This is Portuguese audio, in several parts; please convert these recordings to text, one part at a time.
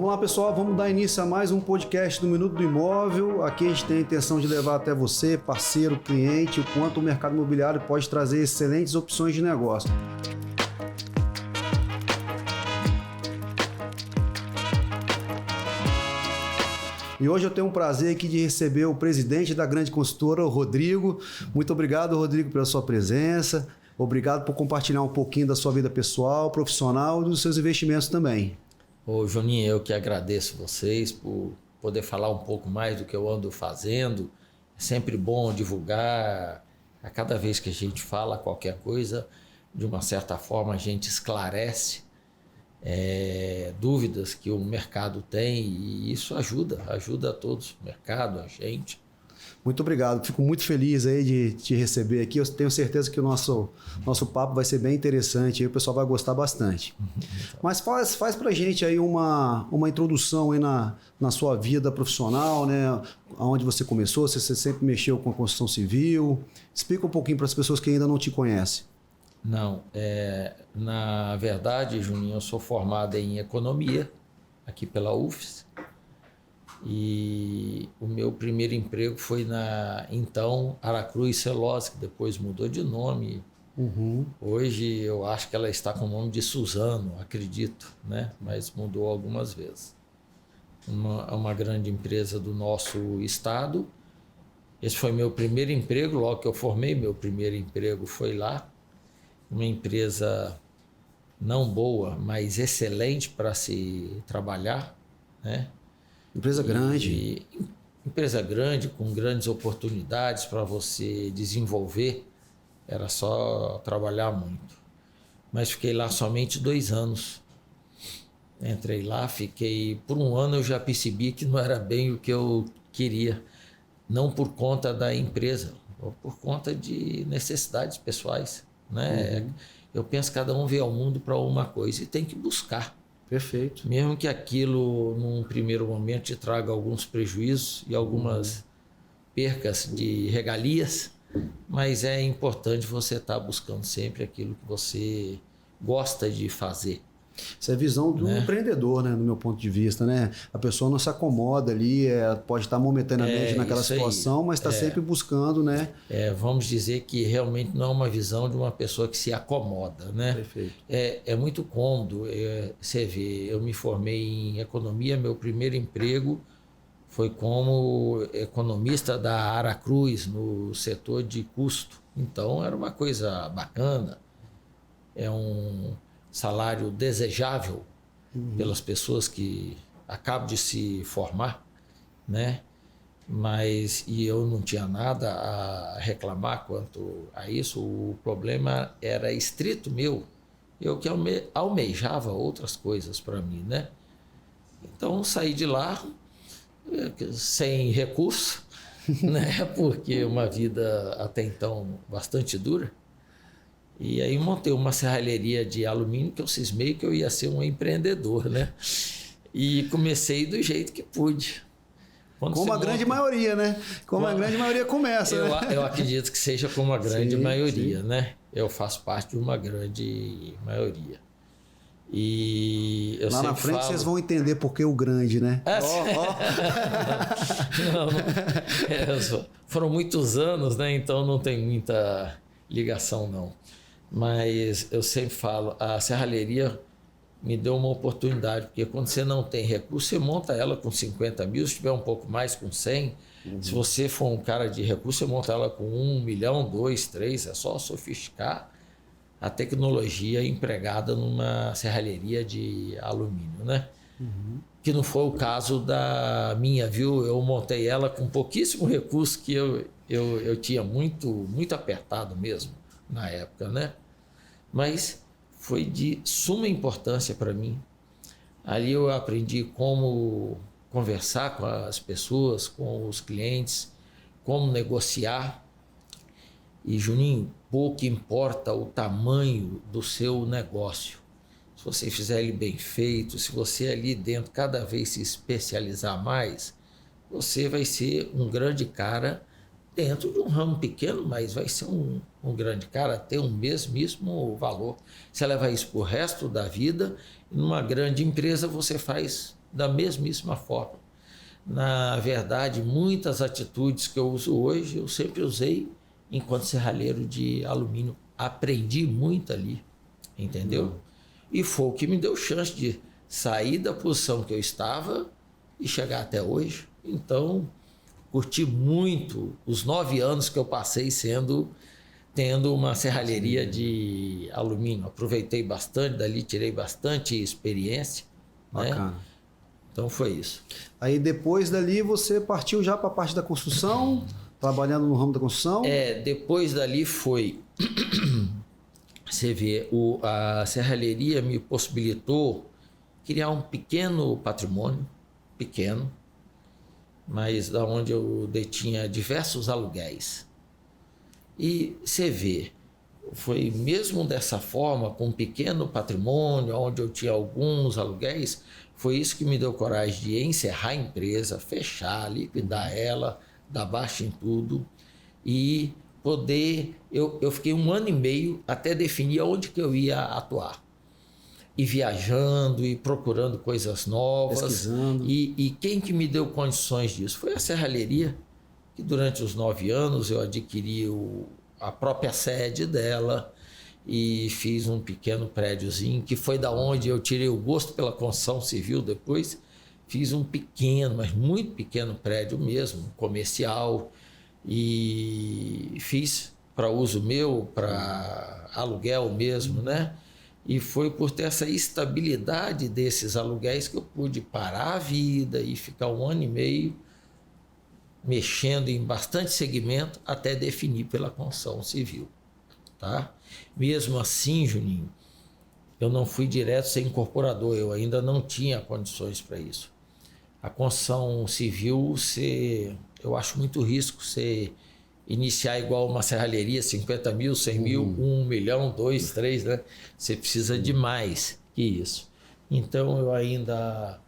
Vamos lá, pessoal, vamos dar início a mais um podcast do Minuto do Imóvel. Aqui a gente tem a intenção de levar até você, parceiro, cliente, o quanto o mercado imobiliário pode trazer excelentes opções de negócio. E hoje eu tenho um prazer aqui de receber o presidente da grande consultora, o Rodrigo. Muito obrigado, Rodrigo, pela sua presença. Obrigado por compartilhar um pouquinho da sua vida pessoal, profissional e dos seus investimentos também. Ô Juninho, eu que agradeço vocês por poder falar um pouco mais do que eu ando fazendo. É sempre bom divulgar. A cada vez que a gente fala qualquer coisa, de uma certa forma a gente esclarece dúvidas que o mercado tem e isso ajuda a todos, o mercado, a gente. Muito obrigado, fico muito feliz aí de te receber aqui. Eu tenho certeza que o nosso papo vai ser bem interessante e o pessoal vai gostar bastante. Mas faz pra gente aí uma introdução aí na sua vida profissional, né? Onde você começou, se você sempre mexeu com a construção civil. Explica um pouquinho para as pessoas que ainda não te conhecem. Não, na verdade, Juninho, eu sou formado em economia aqui pela UFES. E o meu primeiro emprego foi na, então, Aracruz Celulose, que depois mudou de nome. Uhum. Hoje eu acho que ela está com o nome de Suzano, acredito, né? Mas mudou algumas vezes. Uma grande empresa do nosso estado. Esse foi meu primeiro emprego, logo que eu formei, meu primeiro emprego foi lá. Uma empresa não boa, mas excelente para se trabalhar, né? Empresa grande. Empresa grande, com grandes oportunidades para você desenvolver. Era só trabalhar muito. Mas fiquei lá somente 2 anos. Entrei lá, fiquei... Por 1 ano eu já percebi que não era bem o que eu queria. Não por conta da empresa, ou por conta de necessidades pessoais, né? Uhum. Eu penso que cada um vê ao mundo para uma coisa e tem que buscar. Perfeito. Mesmo que aquilo, num primeiro momento, te traga alguns prejuízos e algumas percas de regalias, mas é importante você estar buscando sempre aquilo que você gosta de fazer. Isso é a visão do empreendedor, né, do meu ponto de vista, né? A pessoa não se acomoda ali, pode estar momentaneamente naquela situação, mas está sempre buscando, né? Vamos dizer que realmente não é uma visão de uma pessoa que se acomoda, né? Perfeito. É muito cômodo. Você vê, eu me formei em economia, meu primeiro emprego foi como economista da Aracruz, no setor de custo. Então era uma coisa bacana, é um salário desejável pelas pessoas que acabam de se formar, né? Mas eu não tinha nada a reclamar quanto a isso. O problema era estrito meu. Eu que almejava outras coisas para mim, né? Então saí de lá sem recurso, né? Porque uma vida até então bastante dura. E aí montei uma serralheria de alumínio que eu cismei que eu ia ser um empreendedor, né? E comecei do jeito que pude. Como a grande maioria, né? Como a grande maioria começa. Eu acredito que seja como a grande maioria, né? Eu faço parte de uma grande maioria. E eu lá sempre na frente falo... vocês vão entender por que o grande, né? Foram muitos anos, né? Então não tem muita ligação, não. Mas eu sempre falo, a serralheria me deu uma oportunidade, porque quando você não tem recurso, você monta ela com 50 mil, se tiver um pouco mais, com 100. Se você for um cara de recurso, você monta ela com 1 milhão, 2, 3, é só sofisticar a tecnologia empregada numa serralheria de alumínio, né? Que não foi o caso da minha, viu? Eu montei ela com pouquíssimo recurso, que eu tinha muito apertado mesmo na época, né? Mas foi de suma importância para mim. Ali eu aprendi como conversar com as pessoas, com os clientes, como negociar. E, Juninho, pouco importa o tamanho do seu negócio. Se você fizer ele bem feito, se você ali dentro cada vez se especializar mais, você vai ser um grande cara dentro de um ramo pequeno, mas vai ser um grande cara, ter um mesmíssimo valor. Você leva isso para o resto da vida, e numa grande empresa você faz da mesmíssima forma. Na verdade, muitas atitudes que eu uso hoje, eu sempre usei enquanto serralheiro de alumínio. Aprendi muito ali, entendeu? E foi o que me deu chance de sair da posição que eu estava e chegar até hoje. Então, curti muito os 9 anos que eu passei tendo uma serralheria de alumínio. Aproveitei bastante dali, tirei bastante experiência. Bacana. Né? Então foi isso. Aí depois dali você partiu já para a parte da construção, trabalhando no ramo da construção? Depois dali foi... Você vê, a serralheria me possibilitou criar um pequeno patrimônio, pequeno, mas da onde eu detinha diversos aluguéis. E você vê, foi mesmo dessa forma, com um pequeno patrimônio, onde eu tinha alguns aluguéis, foi isso que me deu coragem de encerrar a empresa, fechar, liquidar ela, dar baixa em tudo e poder... Eu fiquei 1 ano e meio até definir onde que eu ia atuar. E viajando e procurando coisas novas. Pesquisando. E quem que me deu condições disso? Foi a serralheria, que durante os 9 anos eu adquiri a própria sede dela e fiz um pequeno prédiozinho, que foi da onde eu tirei o gosto pela construção civil depois. Fiz um pequeno, mas muito pequeno prédio mesmo, comercial, e fiz para uso meu, para aluguel mesmo, né? E foi por ter essa estabilidade desses aluguéis que eu pude parar a vida e ficar 1 ano e meio mexendo em bastante segmento até definir pela construção civil, tá? Mesmo assim, Juninho, eu não fui direto ser incorporador, eu ainda não tinha condições para isso. A construção civil, eu acho muito risco você iniciar igual uma serralheria, 50 mil, 100 mil, 1 milhão, 2, 3, né? Você precisa de mais que isso. Então eu ainda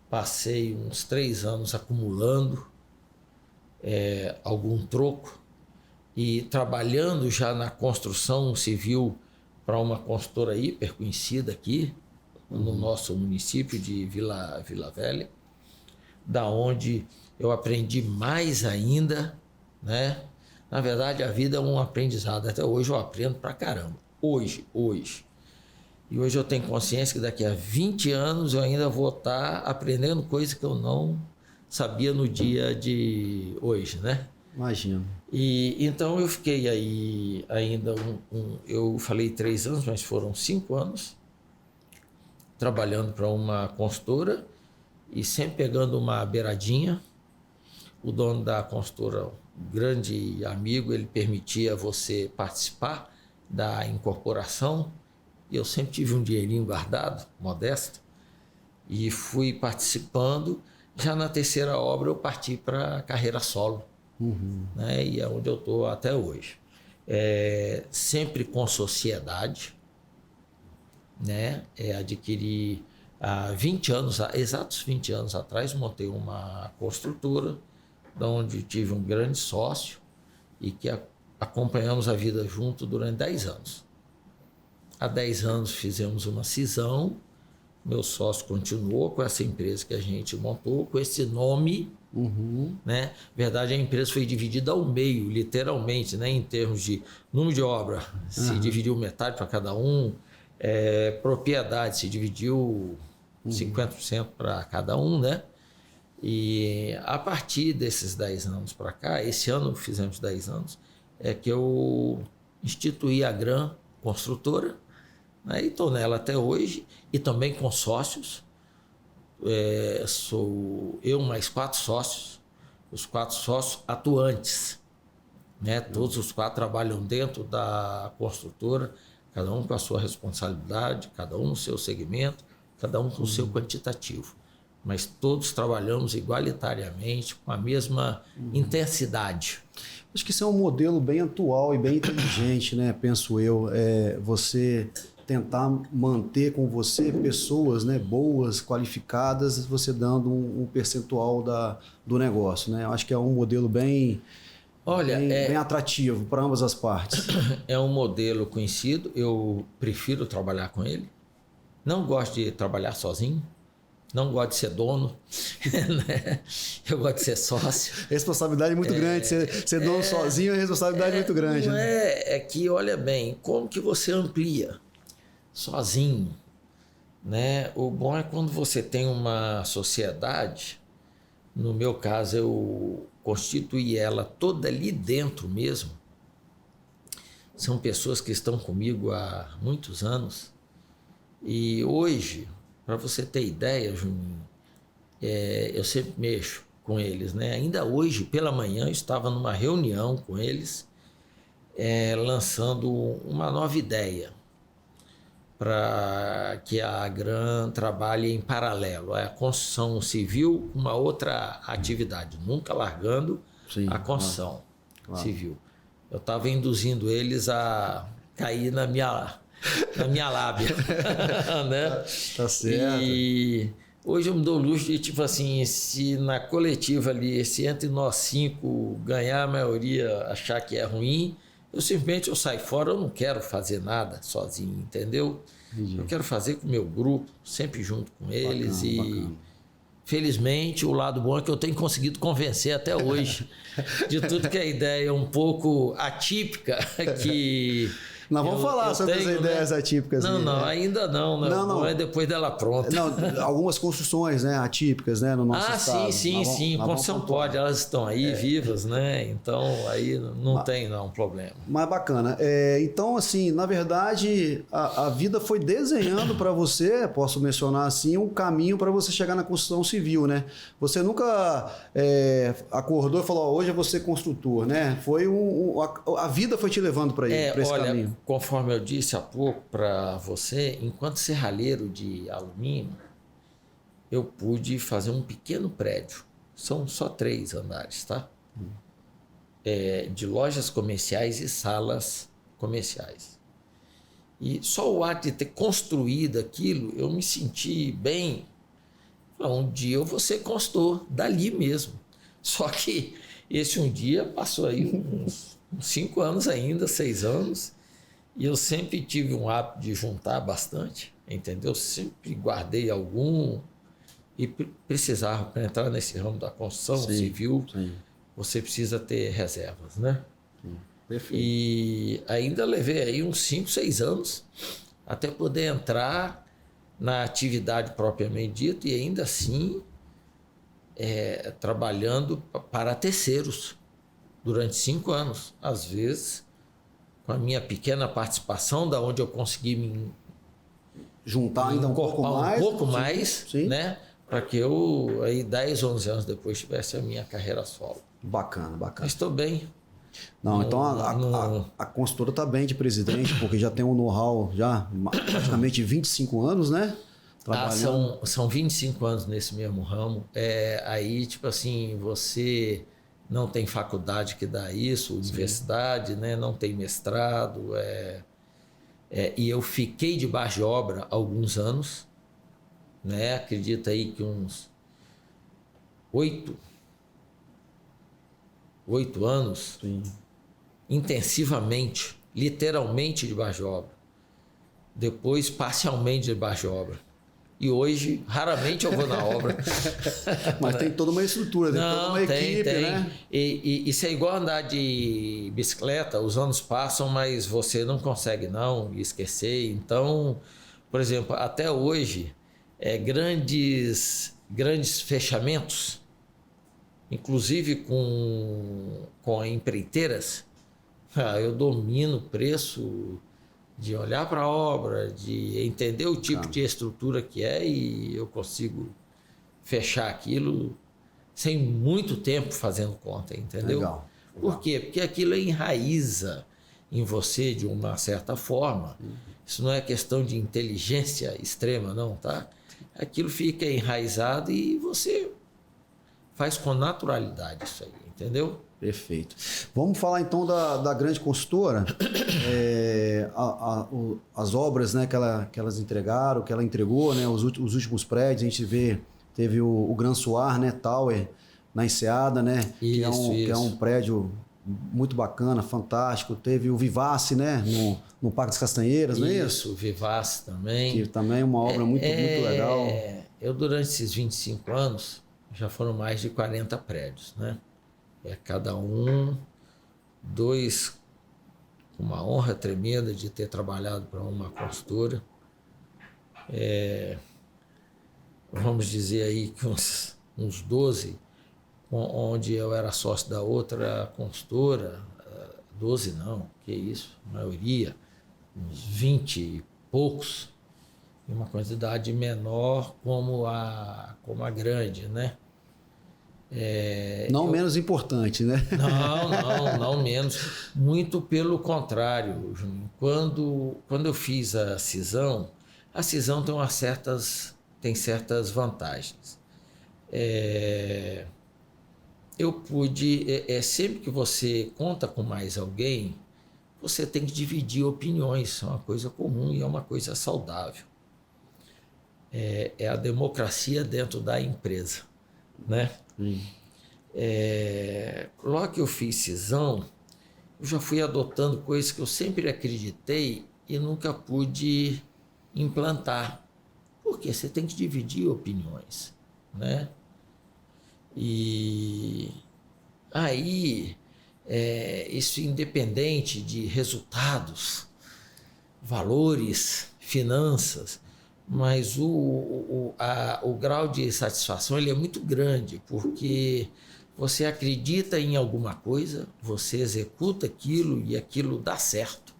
passei uns 3 anos acumulando algum troco e trabalhando já na construção civil para uma construtora hiper conhecida aqui no nosso município de Vila Velha, da onde eu aprendi mais ainda, né? Na verdade, a vida é um aprendizado. Até hoje eu aprendo pra caramba. Hoje. E hoje eu tenho consciência que daqui a 20 anos eu ainda vou estar aprendendo coisas que eu não sabia no dia de hoje, né? Imagino. E então eu fiquei aí ainda eu falei 3 anos, mas foram 5 anos trabalhando para uma consultora e sempre pegando uma beiradinha. O dono da consultora, um grande amigo, ele permitia você participar da incorporação. E eu sempre tive um dinheirinho guardado, modesto, e fui participando. Já na 3ª obra eu parti para a carreira solo, né? E é onde eu estou até hoje. Sempre com sociedade, né? Adquiri há 20 anos, exatos 20 anos atrás, montei uma construtora, onde tive um grande sócio e que acompanhamos a vida junto durante 10 anos. Há 10 anos fizemos uma cisão, meu sócio continuou com essa empresa que a gente montou, com esse nome, né? Na verdade, a empresa foi dividida ao meio, literalmente, né? Em termos de número de obra, se dividiu metade para cada um, propriedade, se dividiu 50% para cada um, né? E a partir desses 10 anos para cá, esse ano fizemos 10 anos, que eu instituí a Gran Construtora, né? E estou nela até hoje, e também com sócios. Sou eu mais 4 sócios, os 4 sócios atuantes, né? Todos os 4 trabalham dentro da construtora, cada um com a sua responsabilidade, cada um no seu segmento, cada um com o seu quantitativo. Mas todos trabalhamos igualitariamente, com a mesma intensidade. Acho que isso é um modelo bem atual e bem inteligente, né? Penso eu. Você tentar manter com você pessoas, né, boas, qualificadas, você dando um percentual do negócio, né? Eu acho que é um modelo bem atrativo para ambas as partes. É um modelo conhecido, eu prefiro trabalhar com ele. Não gosto de trabalhar sozinho. não gosto de ser dono, né? Eu gosto de ser sócio. Responsabilidade muito grande, ser dono sozinho é responsabilidade muito grande. Não né? é que, olha bem, como que você amplia sozinho? Né? O bom é quando você tem uma sociedade, no meu caso eu constituí ela toda ali dentro mesmo, são pessoas que estão comigo há muitos anos e hoje, para você ter ideia, Juninho, eu sempre mexo com eles, né? Ainda hoje, pela manhã, eu estava numa reunião com eles, lançando uma nova ideia para que a Agran trabalhe em paralelo, a construção civil, uma outra atividade, nunca largando a construção civil. Eu estava induzindo eles a cair na minha lábia. Né? Tá certo. E hoje eu me dou o luxo de, tipo assim, se na coletiva ali, se entre nós 5 ganhar a maioria achar que é ruim, eu simplesmente saio fora, eu não quero fazer nada sozinho, entendeu? Entendi. Eu quero fazer com o meu grupo, sempre junto com eles. Bacana. Felizmente, o lado bom é que eu tenho conseguido convencer até hoje de tudo que é ideia um pouco atípica que... Nós vamos falar sobre as ideias atípicas. Não, ainda não. Não é depois dela pronta. Não, algumas construções, né, atípicas, né, no nosso estado. Sim. Construção pode, elas estão aí vivas, né? Então aí não tem problema. Mas bacana. Então, assim, na verdade, a vida foi desenhando para você, posso mencionar assim, um caminho para você chegar na construção civil, né? Você nunca acordou e falou, hoje eu vou ser construtor, né? Foi a vida foi te levando para esse caminho. Conforme eu disse há pouco para você, enquanto serralheiro de alumínio, eu pude fazer um pequeno prédio. São só 3 andares, tá? De lojas comerciais e salas comerciais. E só o ato de ter construído aquilo, eu me senti bem. Um dia eu vou ser consultor, dali mesmo. Só que esse um dia passou aí uns 5 anos ainda, 6 anos. E eu sempre tive um hábito de juntar bastante, entendeu? Sempre guardei algum e precisava, para entrar nesse ramo da construção civil, você precisa ter reservas, né? Perfeito. E ainda levei aí uns 5, 6 anos até poder entrar na atividade propriamente dita e ainda assim trabalhando para terceiros durante 5 anos, às vezes com a minha pequena participação, da onde eu consegui me juntar ainda um pouco mais, né? Para que eu, aí 10, 11 anos depois, tivesse a minha carreira solo. Bacana. Mas estou bem. Não, então a consultora está bem de presidente, porque já tem um know-how já praticamente 25 anos, né? São 25 anos nesse mesmo ramo. Aí, tipo assim, você... não tem faculdade que dá isso, universidade, né? Não tem mestrado. E eu fiquei debaixo de obra há alguns anos, né? Acredita aí que uns 8 anos, intensivamente, literalmente debaixo de obra. Depois, parcialmente debaixo de obra. E hoje, raramente eu vou na obra. Mas tem toda uma estrutura, tem toda uma equipe, né? E isso é igual andar de bicicleta, os anos passam, mas você não consegue não esquecer. Então, por exemplo, até hoje, grandes fechamentos, inclusive com empreiteiras, eu domino o preço... de olhar para a obra, de entender o tipo de estrutura que é e eu consigo fechar aquilo sem muito tempo fazendo conta, entendeu? Legal. Por quê? Porque aquilo enraiza em você de uma certa forma. Isso não é questão de inteligência extrema, não, tá? Aquilo fica enraizado e você faz com naturalidade isso aí, entendeu? Perfeito. Vamos falar então da grande consultora, as obras, né, que elas entregaram, que ela entregou, né, os últimos prédios, a gente teve o Gran Suar, né, Tower, na Enseada, né, que é um prédio muito bacana, fantástico. Teve o Vivace, né, no Parque das Castanheiras, não é isso? Isso, o Vivace também. Que também é uma obra muito legal. Eu, durante esses 25 anos, já foram mais de 40 prédios, né? Cada um, dois, com uma honra tremenda de ter trabalhado para uma consultora. Vamos dizer aí que uns 12, onde eu era sócio da outra consultora, 12 não, que isso, a maioria, uns 20 e poucos, e uma quantidade menor como a grande, né? Não menos importante, né? Não menos. Muito pelo contrário, Juninho. Quando eu fiz a cisão tem certas vantagens. Eu pude... sempre que você conta com mais alguém, você tem que dividir opiniões. É uma coisa comum e é uma coisa saudável. É a democracia dentro da empresa, né? Logo que eu fiz cisão, eu já fui adotando coisas que eu sempre acreditei e nunca pude implantar. Porque você tem que dividir opiniões, né? E aí, isso independente de resultados, valores, finanças, mas o grau de satisfação ele é muito grande, porque você acredita em alguma coisa, você executa aquilo e aquilo dá certo.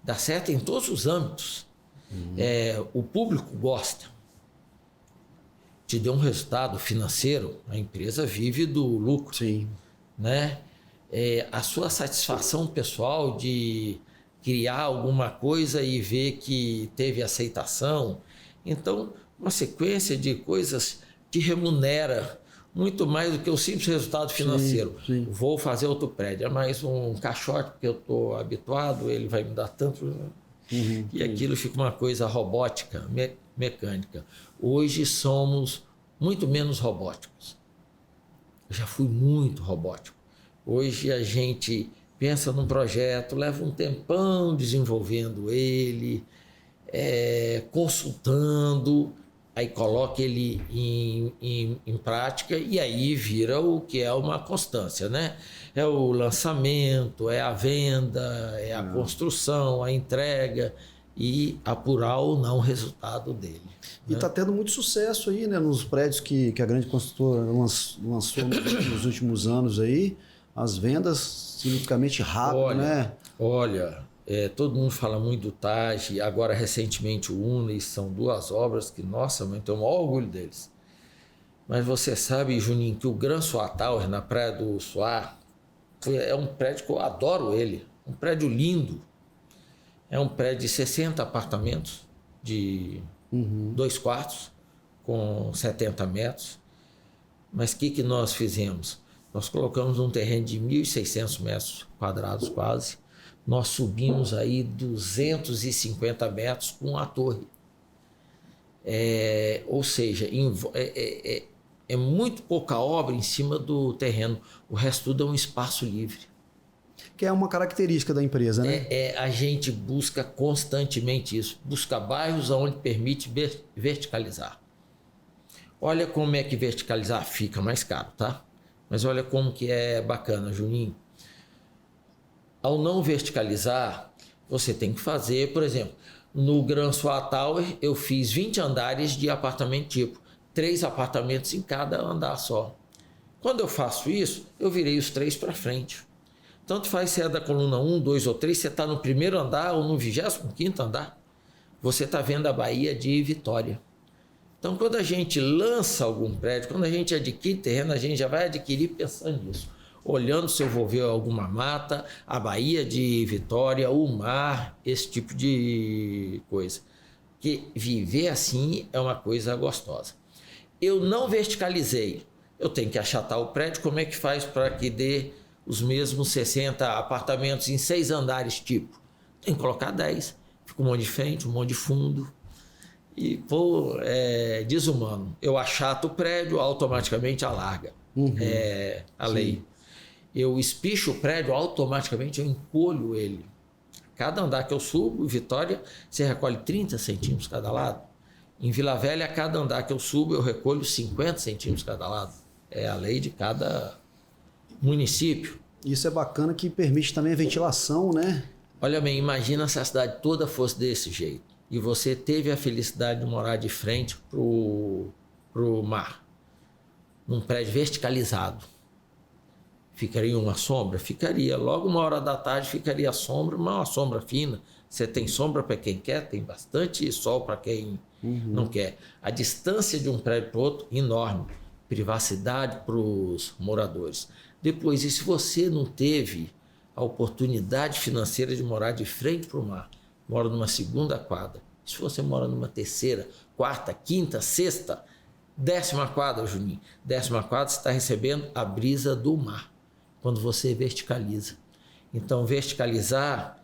Dá certo em todos os âmbitos. O público gosta. Te deu um resultado financeiro, a empresa vive do lucro. Sim. Né? A sua satisfação pessoal de criar alguma coisa e ver que teve aceitação. Então, uma sequência de coisas te remunera muito mais do que o simples resultado financeiro. Sim. Vou fazer outro prédio, é mais um caixote porque eu estou habituado, ele vai me dar tanto... E aquilo fica uma coisa robótica, mecânica. Hoje somos muito menos robóticos. Eu já fui muito robótico. Hoje a gente pensa num projeto, leva um tempão desenvolvendo ele, consultando, aí coloca ele em prática e aí vira o que é uma constância, né? É o lançamento, é a venda, é a construção, a entrega e apurar ou não o resultado dele. E está tendo muito sucesso aí, né? Nos prédios que a grande construtora lançou nos últimos anos aí, as vendas significativamente rápido, né? Olha, todo mundo fala muito do TAG, agora recentemente o Unis, são duas obras que, nossa, eu tenho o maior orgulho deles. Mas você sabe, Juninho, que o Gran Suá Tower, na Praia do Suá, é um prédio que eu adoro ele, um prédio lindo. É um prédio de 60 apartamentos, de 2 quartos, com 70 metros. Mas o que nós fizemos? Nós colocamos um terreno de 1.600 metros quadrados quase. Nós subimos aí 250 metros com a torre. Ou seja, é muito pouca obra em cima do terreno. O resto tudo é um espaço livre. Que é uma característica da empresa, né? A gente busca constantemente isso. Busca bairros onde permite verticalizar. Olha como é que verticalizar fica mais caro, tá? Mas olha como que é bacana, Juninho. Ao não verticalizar, você tem que fazer, por exemplo, no Gran Suá Tower eu fiz 20 andares de apartamento tipo, 3 apartamentos em cada andar só. Quando eu faço isso, eu virei os 3 para frente. Tanto faz se é da coluna 1, 2 ou 3, você está no primeiro andar ou no 25º andar, você está vendo a Baía de Vitória. Então, quando a gente lança algum prédio, quando a gente adquire terreno, a gente já vai adquirir pensando nisso. Olhando se eu vou ver alguma mata, a Baía de Vitória, o mar, esse tipo de coisa. Porque viver assim é uma coisa gostosa. Eu não verticalizei. Eu tenho que achatar o prédio. Como é que faz para que dê os mesmos 60 apartamentos em 6 andares tipo? Tem que colocar 10. Fica um monte de frente, um monte de fundo. E, pô, desumano. Eu achato o prédio, automaticamente alarga. A lei. Eu espicho o prédio, automaticamente eu encolho ele. Cada andar que eu subo, Vitória, você recolhe 30 centímetros cada lado. Em Vila Velha, a cada andar que eu subo, eu recolho 50 centímetros cada lado. É a lei de cada município. Isso é bacana que permite também a ventilação, né? Olha bem, imagina se a cidade toda fosse desse jeito. E você teve a felicidade de morar de frente pro mar, num prédio verticalizado. Ficaria uma sombra? Ficaria. Logo 1h da tarde ficaria a sombra, mas uma sombra fina. Você tem sombra para quem quer, tem bastante sol para quem não quer. A distância de um prédio para o outro, enorme. Privacidade para os moradores. Depois, e se você não teve a oportunidade financeira de morar de frente para o mar, mora numa segunda quadra, se você mora numa terceira, quarta, quinta, sexta, 10ª quadra, Juninho, 10ª quadra, você está recebendo a brisa do mar, quando você verticaliza. Então, verticalizar,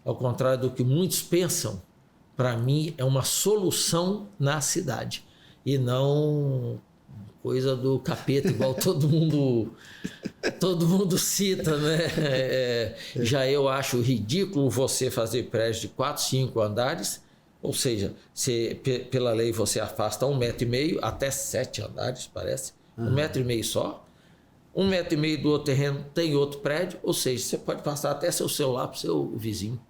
ao contrário do que muitos pensam, para mim é uma solução na cidade e não coisa do capeta, igual todo mundo cita, né? Já eu acho ridículo você fazer prédio de 4, 5 andares, ou seja, pela lei você afasta 1,5 m até 7 andares, parece, 1,5 m só. 1,5 m do outro terreno tem outro prédio, ou seja, você pode passar até seu celular para o seu vizinho.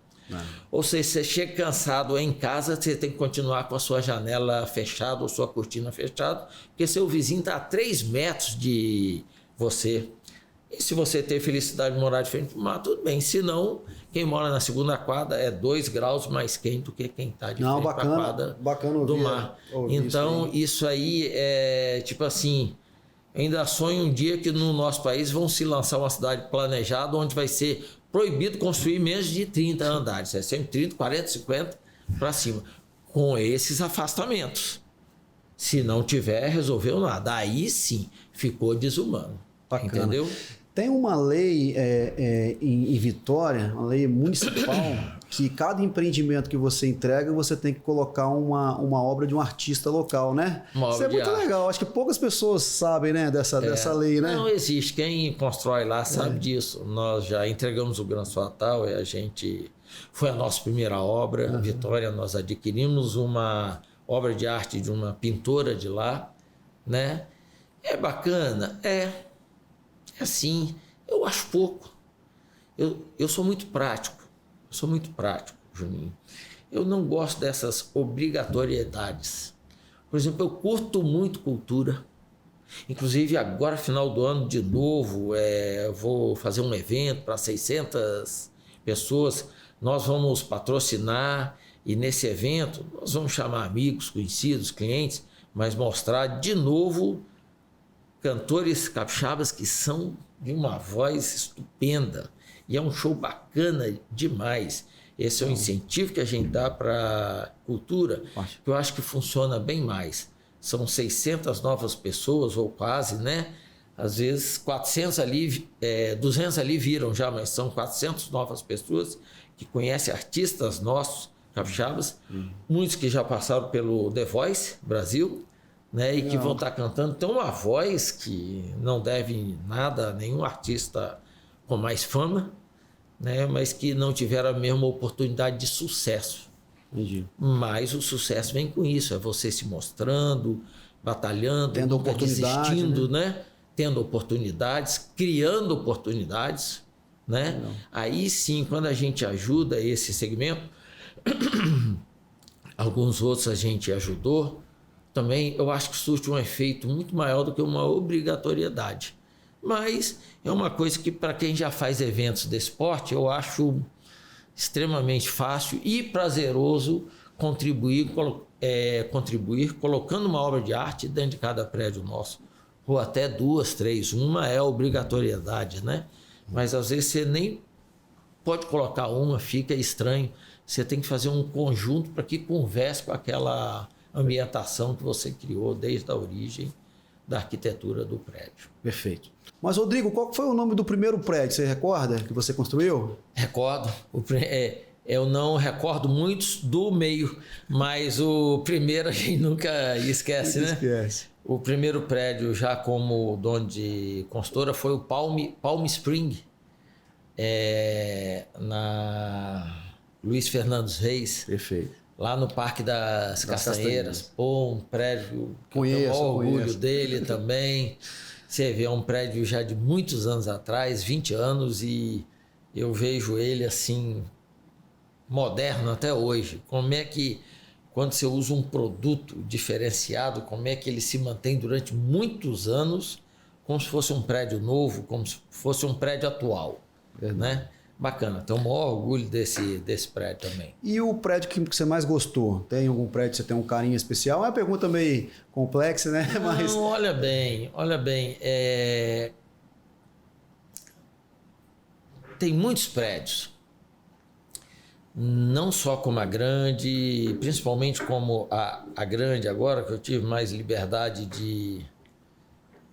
Ou seja, você chega cansado em casa, você tem que continuar com a sua janela fechada ou sua cortina fechada, porque seu vizinho está a 3 metros de você. E se você ter felicidade de morar de frente para o mar, tudo bem. Se não, quem mora na segunda quadra é 2 graus mais quente do que quem está de frente para a quadra do mar. Então, isso aí é tipo assim, ainda sonho um dia que no nosso país vão se lançar uma cidade planejada onde vai ser proibido construir menos de 30 andares. É sempre 30, 40, 50 para cima. Com esses afastamentos. Se não tiver, resolveu nada. Aí sim, ficou desumano. Bacana. Entendeu? Tem uma lei em Vitória, uma lei municipal, que cada empreendimento que você entrega, você tem que colocar uma obra de um artista local, né? Isso é muito legal. Acho que poucas pessoas sabem, né, dessa lei, né? Não existe. Quem constrói lá sabe disso. Nós já entregamos o Gran Suatal e foi a nossa primeira obra. Vitória, nós adquirimos uma obra de arte de uma pintora de lá, né? É bacana? Assim, eu acho pouco. Eu sou muito prático. Juninho. Eu não gosto dessas obrigatoriedades. Por exemplo, eu curto muito cultura. Inclusive, agora, final do ano, de novo, vou fazer um evento para 600 pessoas. Nós vamos patrocinar e nesse evento nós vamos chamar amigos, conhecidos, clientes, mas mostrar de novo cantores capixabas que são de uma voz estupenda. E é um show bacana demais. Esse é o incentivo que a gente dá para a cultura, que eu acho que funciona bem mais. São 600 novas pessoas, ou quase, né? Às vezes 400 ali, 200 ali viram já, mas são 400 novas pessoas que conhecem artistas nossos, capixabas, muitos que já passaram pelo The Voice Brasil, né, e que vão estar cantando. Tem uma voz que não deve nada a nenhum artista com mais fama, né, mas que não tiveram a mesma oportunidade de sucesso. Entendi. Mas o sucesso vem com isso, é você se mostrando, batalhando, tendo nunca oportunidade, desistindo, né? Tendo oportunidades, criando oportunidades, né? Aí sim, quando a gente ajuda esse segmento, alguns outros a gente ajudou, também eu acho que surte um efeito muito maior do que uma obrigatoriedade. Mas é uma coisa que, para quem já faz eventos de esporte, eu acho extremamente fácil e prazeroso contribuir colocando uma obra de arte dentro de cada prédio nosso. Ou até 2, 3. Uma é obrigatoriedade, né? Mas às vezes você nem pode colocar uma, fica estranho. Você tem que fazer um conjunto para que converse com aquela ambientação que você criou desde a origem da arquitetura do prédio. Perfeito. Mas, Rodrigo, qual foi o nome do primeiro prédio? Você recorda que você construiu? Recordo. Eu não recordo muitos do meio, mas o primeiro a gente nunca esquece, né? Esquece. O primeiro prédio, já como dono de consultora, foi o Palm Spring, na Luiz Fernando Reis. Perfeito. lá no Parque das Castanheiras. Pô, um prédio que eu tenho o orgulho dele também. Você vê, é um prédio já de muitos anos atrás, 20 anos, e eu vejo ele assim, moderno até hoje. Como é que, quando você usa um produto diferenciado, como é que ele se mantém durante muitos anos, como se fosse um prédio novo, como se fosse um prédio atual, né? Bacana, tenho o maior orgulho desse prédio também. E o prédio que você mais gostou? Tem algum prédio que você tem um carinho especial? É uma pergunta meio complexa, né? Mas... Não, olha bem, tem muitos prédios, não só como a Grande, principalmente como a Grande agora, que eu tive mais liberdade de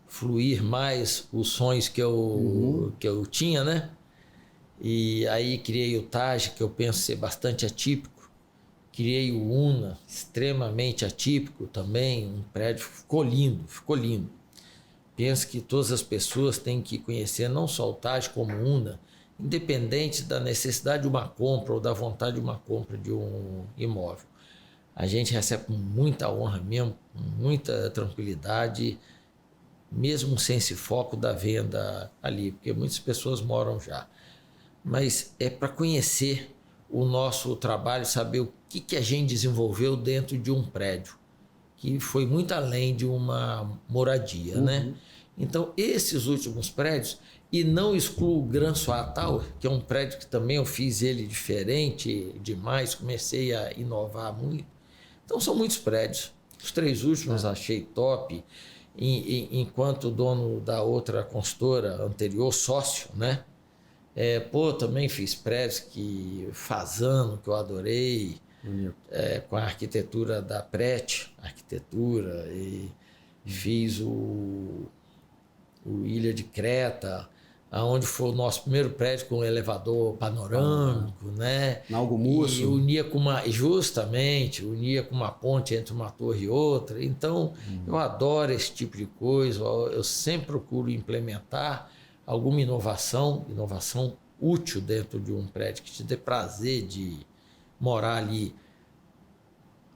fluir mais os sonhos que eu tinha, né? E aí criei o Taj, que eu penso ser bastante atípico. Criei o Una, extremamente atípico também. Um prédio ficou lindo, ficou lindo. Penso que todas as pessoas têm que conhecer não só o Taj como o Una, independente da necessidade de uma compra ou da vontade de uma compra de um imóvel. A gente recebe com muita honra mesmo, com muita tranquilidade, mesmo sem esse foco da venda ali, porque muitas pessoas moram já. Mas é para conhecer o nosso trabalho, saber o que a gente desenvolveu dentro de um prédio, que foi muito além de uma moradia, né? Então, esses últimos prédios, e não excluo o Gran Suá Tower, que é um prédio que também eu fiz ele diferente demais, comecei a inovar muito. Então, são muitos prédios. Os 3 últimos achei top, enquanto dono da outra consultora anterior, sócio, né? Também fiz prédios Fazano, que eu adorei, com a arquitetura da Prete, arquitetura, e fiz o Ilha de Creta, onde foi o nosso primeiro prédio com elevador panorâmico, né? Nalgo Musso. E unia com unia com uma ponte entre uma torre e outra. Então, eu adoro esse tipo de coisa, eu sempre procuro implementar alguma inovação útil dentro de um prédio, que te dê prazer de morar ali,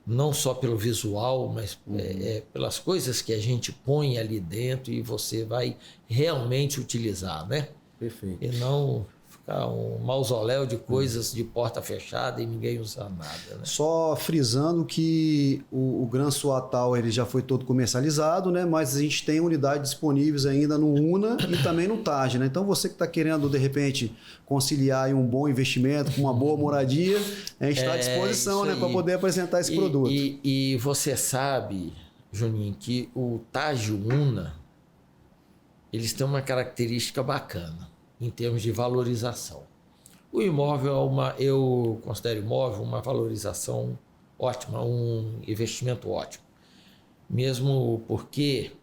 não só pelo visual, mas pelas coisas que a gente põe ali dentro e você vai realmente utilizar, né? Perfeito. E não ficar um mausoléu de coisas de porta fechada e ninguém usa nada, né? Só frisando que o Gran Suá Tower ele já foi todo comercializado, né? Mas a gente tem unidades disponíveis ainda no Una e também no Taj, né? Então você que está querendo de repente conciliar aí um bom investimento com uma boa moradia, a gente está à disposição, né, para poder apresentar esse produto. E você sabe, Juninho, que o Taj e o Una, eles têm uma característica bacana em termos de valorização. O imóvel eu considero imóvel uma valorização ótima, um investimento ótimo. Mesmo porque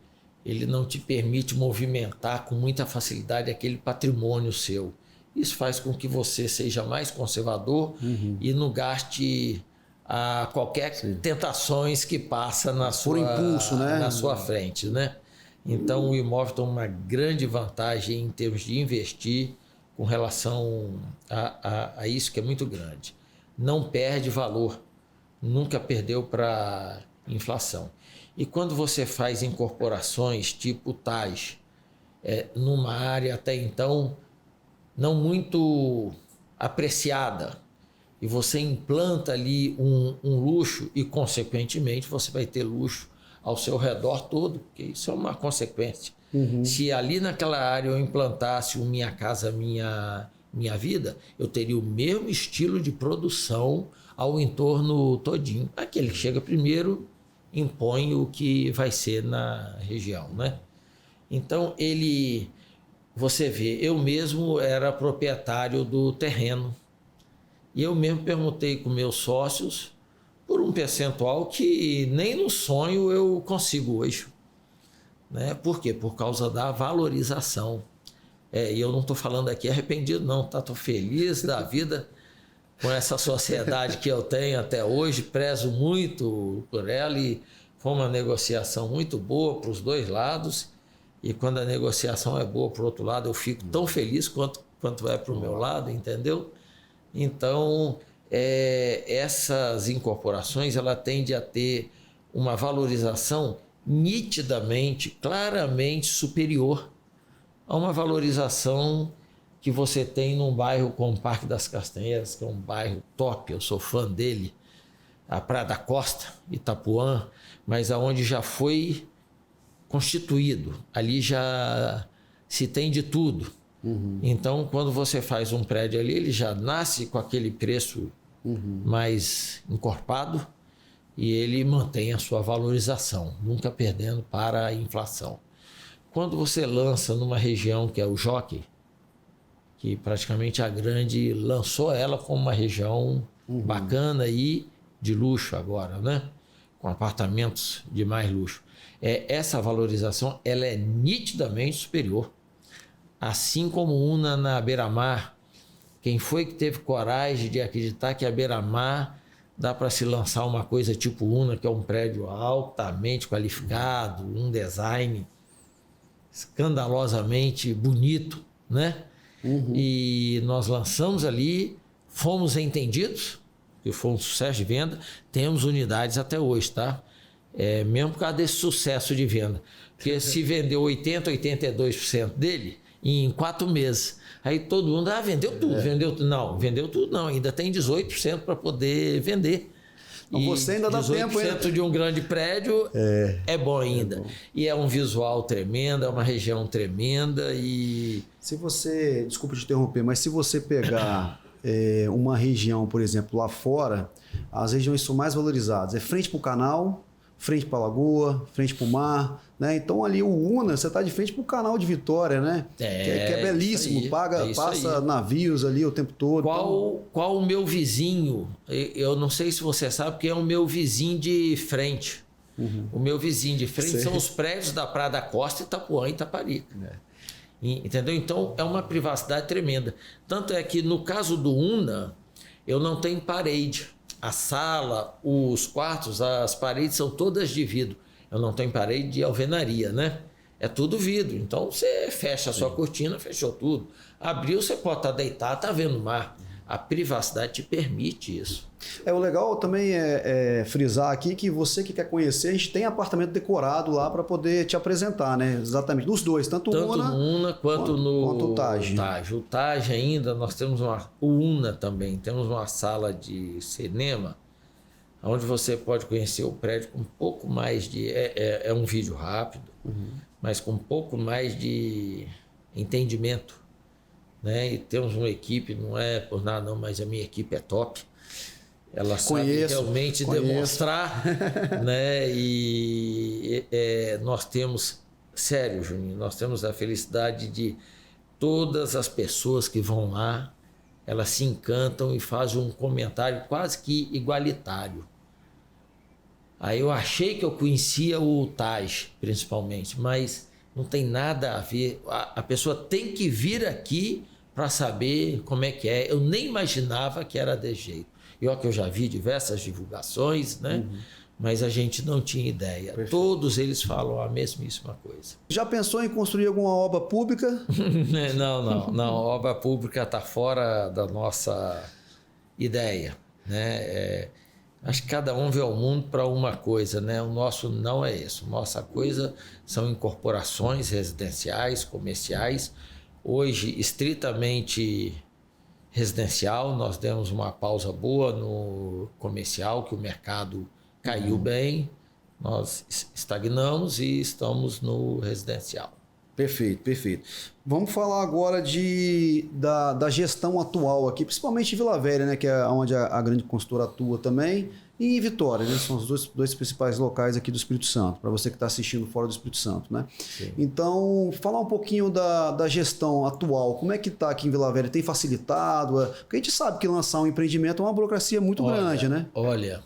ele não te permite movimentar com muita facilidade aquele patrimônio seu. Isso faz com que você seja mais conservador e não gaste a qualquer tentações que passa na sua, impulso, né? Na sua frente, né? Então, o imóvel tem uma grande vantagem em termos de investir com relação a isso, que é muito grande. Não perde valor, nunca perdeu para inflação. E quando você faz incorporações tipo Taj, numa área até então não muito apreciada, e você implanta ali um luxo e, consequentemente, você vai ter luxo ao seu redor todo, porque isso é uma consequência. Se ali naquela área eu implantasse o Minha Casa Minha Vida, eu teria o mesmo estilo de produção ao entorno todinho. Aquele que chega primeiro impõe o que vai ser na região, né? Então, você vê, eu mesmo era proprietário do terreno e eu mesmo perguntei com meus sócios por um percentual que nem no sonho eu consigo hoje, né? Por quê? Por causa da valorização. E eu não estou falando aqui arrependido, não, tá? Estou feliz da vida com essa sociedade que eu tenho até hoje, prezo muito por ela e foi uma negociação muito boa para os dois lados. E quando a negociação é boa para o outro lado, eu fico tão feliz quanto vai para o meu lado, entendeu? Então, essas incorporações ela tende a ter uma valorização nitidamente, claramente superior a uma valorização que você tem num bairro como o Parque das Castanheiras, que é um bairro top, eu sou fã dele, a Praia da Costa, Itapuã, mas aonde já foi constituído, ali já se tem de tudo. Então, quando você faz um prédio ali, ele já nasce com aquele preço mais encorpado e ele mantém a sua valorização, nunca perdendo para a inflação. Quando você lança numa região que é o Jockey, que praticamente a Grande lançou ela como uma região bacana e de luxo agora, né? Com apartamentos de mais luxo. Essa valorização ela é nitidamente superior. Assim como Una na Beira-Mar. Quem foi que teve coragem de acreditar que a Beira-Mar dá para se lançar uma coisa tipo Una, que é um prédio altamente qualificado, um design escandalosamente bonito, né? E nós lançamos ali, fomos entendidos, que foi um sucesso de venda, temos unidades até hoje, tá? Mesmo por causa desse sucesso de venda. Porque se vendeu 80%, 82% dele em 4 meses. Aí todo mundo, vendeu tudo, vendeu tudo. Não, vendeu tudo não, ainda tem 18% para poder vender. Então, você ainda dá tempo, 18% de um grande prédio é bom ainda. É bom. E é um visual tremendo, é uma região tremenda e... Se você, desculpa te interromper, mas se você pegar uma região, por exemplo, lá fora, as regiões são mais valorizadas. É frente para o canal, frente para a lagoa, frente para o mar, né? Então ali o Una, você está de frente para o canal de Vitória, né? Que é belíssimo, passa navios ali o tempo todo. Qual o meu vizinho? Eu não sei se você sabe, porque é o meu vizinho de frente. O meu vizinho de frente são os prédios da Praia da Costa, Itapuã e Itaparica. Entendeu? Então é uma privacidade tremenda. Tanto é que no caso do Una, eu não tenho parede. A sala, os quartos, as paredes são todas de vidro. Eu não tenho parede de alvenaria, né? É tudo vidro. Então você fecha a sua cortina, fechou tudo. Abriu, você pode estar deitado, tá vendo o mar. A privacidade te permite isso. O legal também é frisar aqui que você que quer conhecer, a gente tem apartamento decorado lá para poder te apresentar, né? Exatamente, nos dois, tanto no Una quanto o Taj. O Taj ainda, nós temos o Una também, temos uma sala de cinema, onde você pode conhecer o prédio com um pouco mais de... É um vídeo rápido, mas com um pouco mais de entendimento. Né? E temos uma equipe, não é por nada não, mas a minha equipe é top. Ela sabe realmente demonstrar, né? E nós temos, sério, Juninho, nós temos a felicidade de todas as pessoas que vão lá, elas se encantam e fazem um comentário quase que igualitário. Aí eu achei que eu conhecia o Taj, principalmente, mas não tem nada a ver. A pessoa tem que vir aqui para saber como é que é. Eu nem imaginava que era desse jeito. E olha que eu já vi diversas divulgações, né? Mas a gente não tinha ideia. Perfeito. Todos eles falam a mesmíssima coisa. Já pensou em construir alguma obra pública? Não. A obra pública está fora da nossa ideia, né? Acho que cada um vê o mundo para uma coisa, né? O nosso não é isso. Nossa coisa são incorporações residenciais, comerciais. Hoje, estritamente residencial, nós demos uma pausa boa no comercial, que o mercado caiu bem. Nós estagnamos e estamos no residencial. Perfeito. Vamos falar agora da gestão atual aqui, principalmente em Vila Velha, né, que é onde a grande consultora atua também, e em Vitória, né, são os dois principais locais aqui do Espírito Santo, para você que está assistindo fora do Espírito Santo, né? Sim. Então, falar um pouquinho da gestão atual, como é que está aqui em Vila Velha? Tem facilitado? Porque a gente sabe que lançar um empreendimento é uma burocracia muito grande, né? Olha,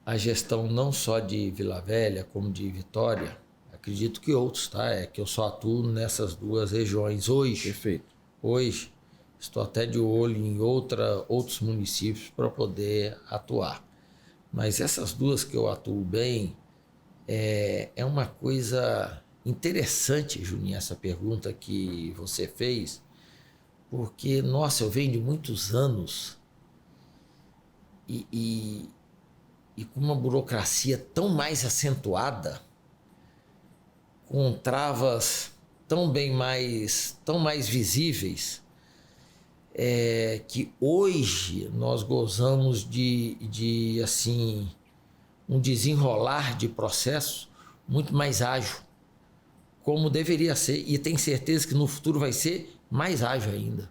a gestão não só de Vila Velha, como de Vitória, acredito que outros, tá? É que eu só atuo nessas duas regiões hoje. Perfeito. Hoje, estou até de olho em outros municípios para poder atuar. Mas essas duas que eu atuo bem, é uma coisa interessante, Juninho, essa pergunta que você fez, porque, nossa, eu venho de muitos anos e com uma burocracia tão mais acentuada, com travas tão mais visíveis, que hoje nós gozamos de assim, um desenrolar de processo muito mais ágil, como deveria ser, e tenho certeza que no futuro vai ser mais ágil ainda.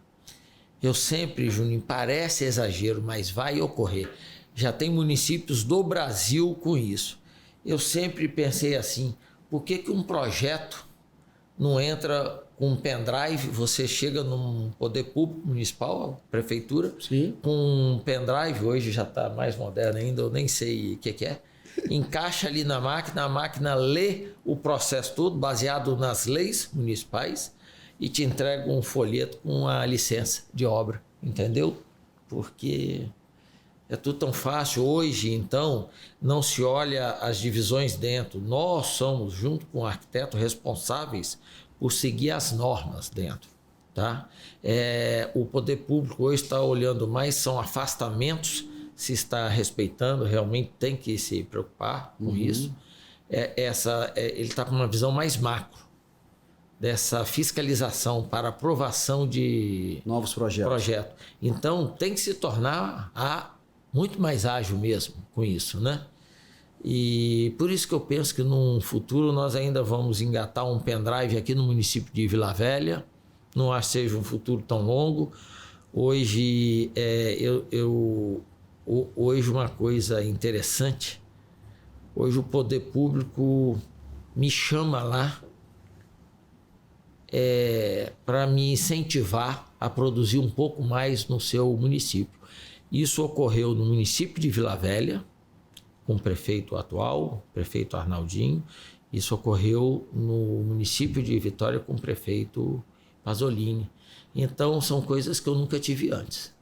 Eu sempre, Juninho, parece exagero, mas vai ocorrer. Já tem municípios do Brasil com isso. Eu sempre pensei assim, por que um projeto não entra com um pendrive, você chega num poder público municipal, prefeitura, Sim. com um pendrive, hoje já está mais moderno ainda, eu nem sei o que é, encaixa ali na máquina, a máquina lê o processo todo, baseado nas leis municipais, e te entrega um folheto com a licença de obra, entendeu? Porque é tudo tão fácil. Hoje, então, não se olha as divisões dentro. Nós somos, junto com o arquiteto, responsáveis por seguir as normas dentro. Tá? O poder público hoje está olhando mais, são afastamentos, se está respeitando, realmente tem que se preocupar com isso. Ele está com uma visão mais macro dessa fiscalização para aprovação de novos projetos. Então, tem que se tornar muito mais ágil mesmo com isso, né? E por isso que eu penso que num futuro nós ainda vamos engatar um pendrive aqui no município de Vila Velha. Não acho que seja um futuro tão longo. Hoje, hoje uma coisa interessante, hoje o poder público me chama lá para me incentivar a produzir um pouco mais no seu município. Isso ocorreu no município de Vila Velha, com o prefeito atual, prefeito Arnaldinho. Isso ocorreu no município de Vitória com o prefeito Pasolini. Então, são coisas que eu nunca tive antes.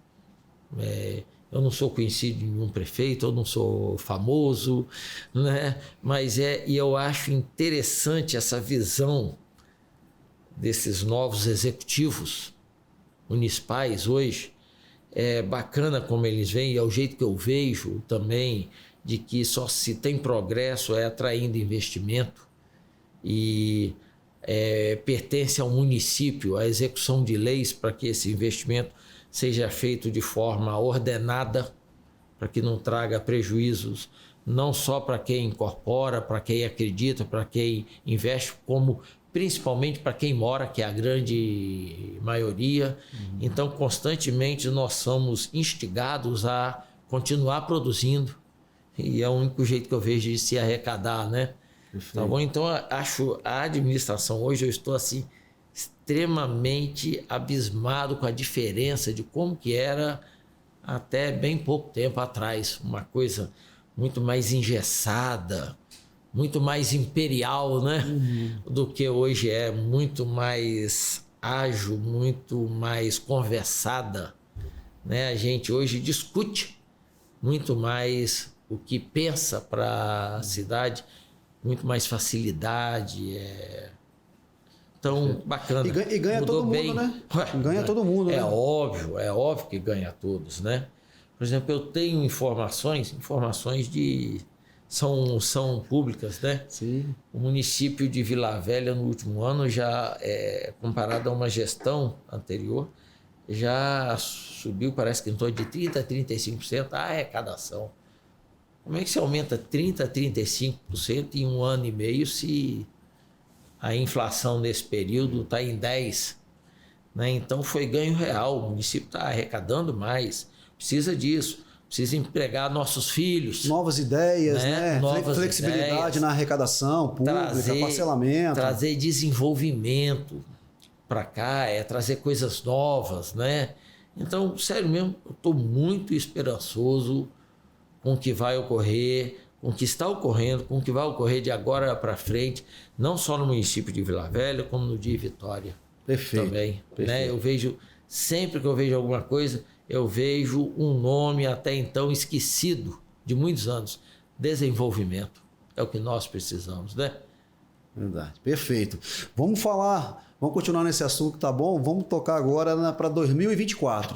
Eu não sou conhecido de nenhum prefeito, eu não sou famoso, né? Mas e eu acho interessante essa visão desses novos executivos municipais hoje. É bacana como eles veem, e é o jeito que eu vejo também, de que só se tem progresso atraindo investimento e pertence ao município a execução de leis para que esse investimento seja feito de forma ordenada, para que não traga prejuízos não só para quem incorpora, para quem acredita, para quem investe, como principalmente para quem mora, que é a grande maioria. Então, constantemente nós somos instigados a continuar produzindo, e é o único jeito que eu vejo de se arrecadar, né? Tá bom? Então, acho a administração hoje, eu estou assim extremamente abismado com a diferença de como que era até bem pouco tempo atrás, uma coisa muito mais engessada, muito mais imperial, né? Do que hoje é, muito mais ágil, muito mais conversada, né? A gente hoje discute muito mais o que pensa para a cidade, muito mais facilidade. Então, bacana. E ganha Mudou todo bem. mundo, né? Ganha todo mundo, né? É óbvio que ganha todos, né? Por exemplo, eu tenho informações de... São públicas, né? Sim. O município de Vila Velha, no último ano, já comparado a uma gestão anterior, já subiu, parece que em torno de 30% a 35% a arrecadação. Como é que se aumenta 30% a 35% em um ano e meio se a inflação nesse período está em 10%? Né? Então foi ganho real, o município está arrecadando mais, precisa disso. Precisa empregar nossos filhos. Novas ideias, né? Flexibilidade ideias, na arrecadação pública, parcelamento. Trazer desenvolvimento para cá, trazer coisas novas, né? Então, sério mesmo, eu estou muito esperançoso com o que vai ocorrer, com o que está ocorrendo, com o que vai ocorrer de agora para frente, não só no município de Vila Velha, como no de Vitória. Perfeito. Também. Perfeito. Né? Eu vejo, sempre que eu vejo alguma coisa, eu vejo um nome até então esquecido de muitos anos: desenvolvimento. É o que nós precisamos, né? Verdade. Perfeito. Vamos continuar nesse assunto, tá bom? Vamos tocar agora para 2024.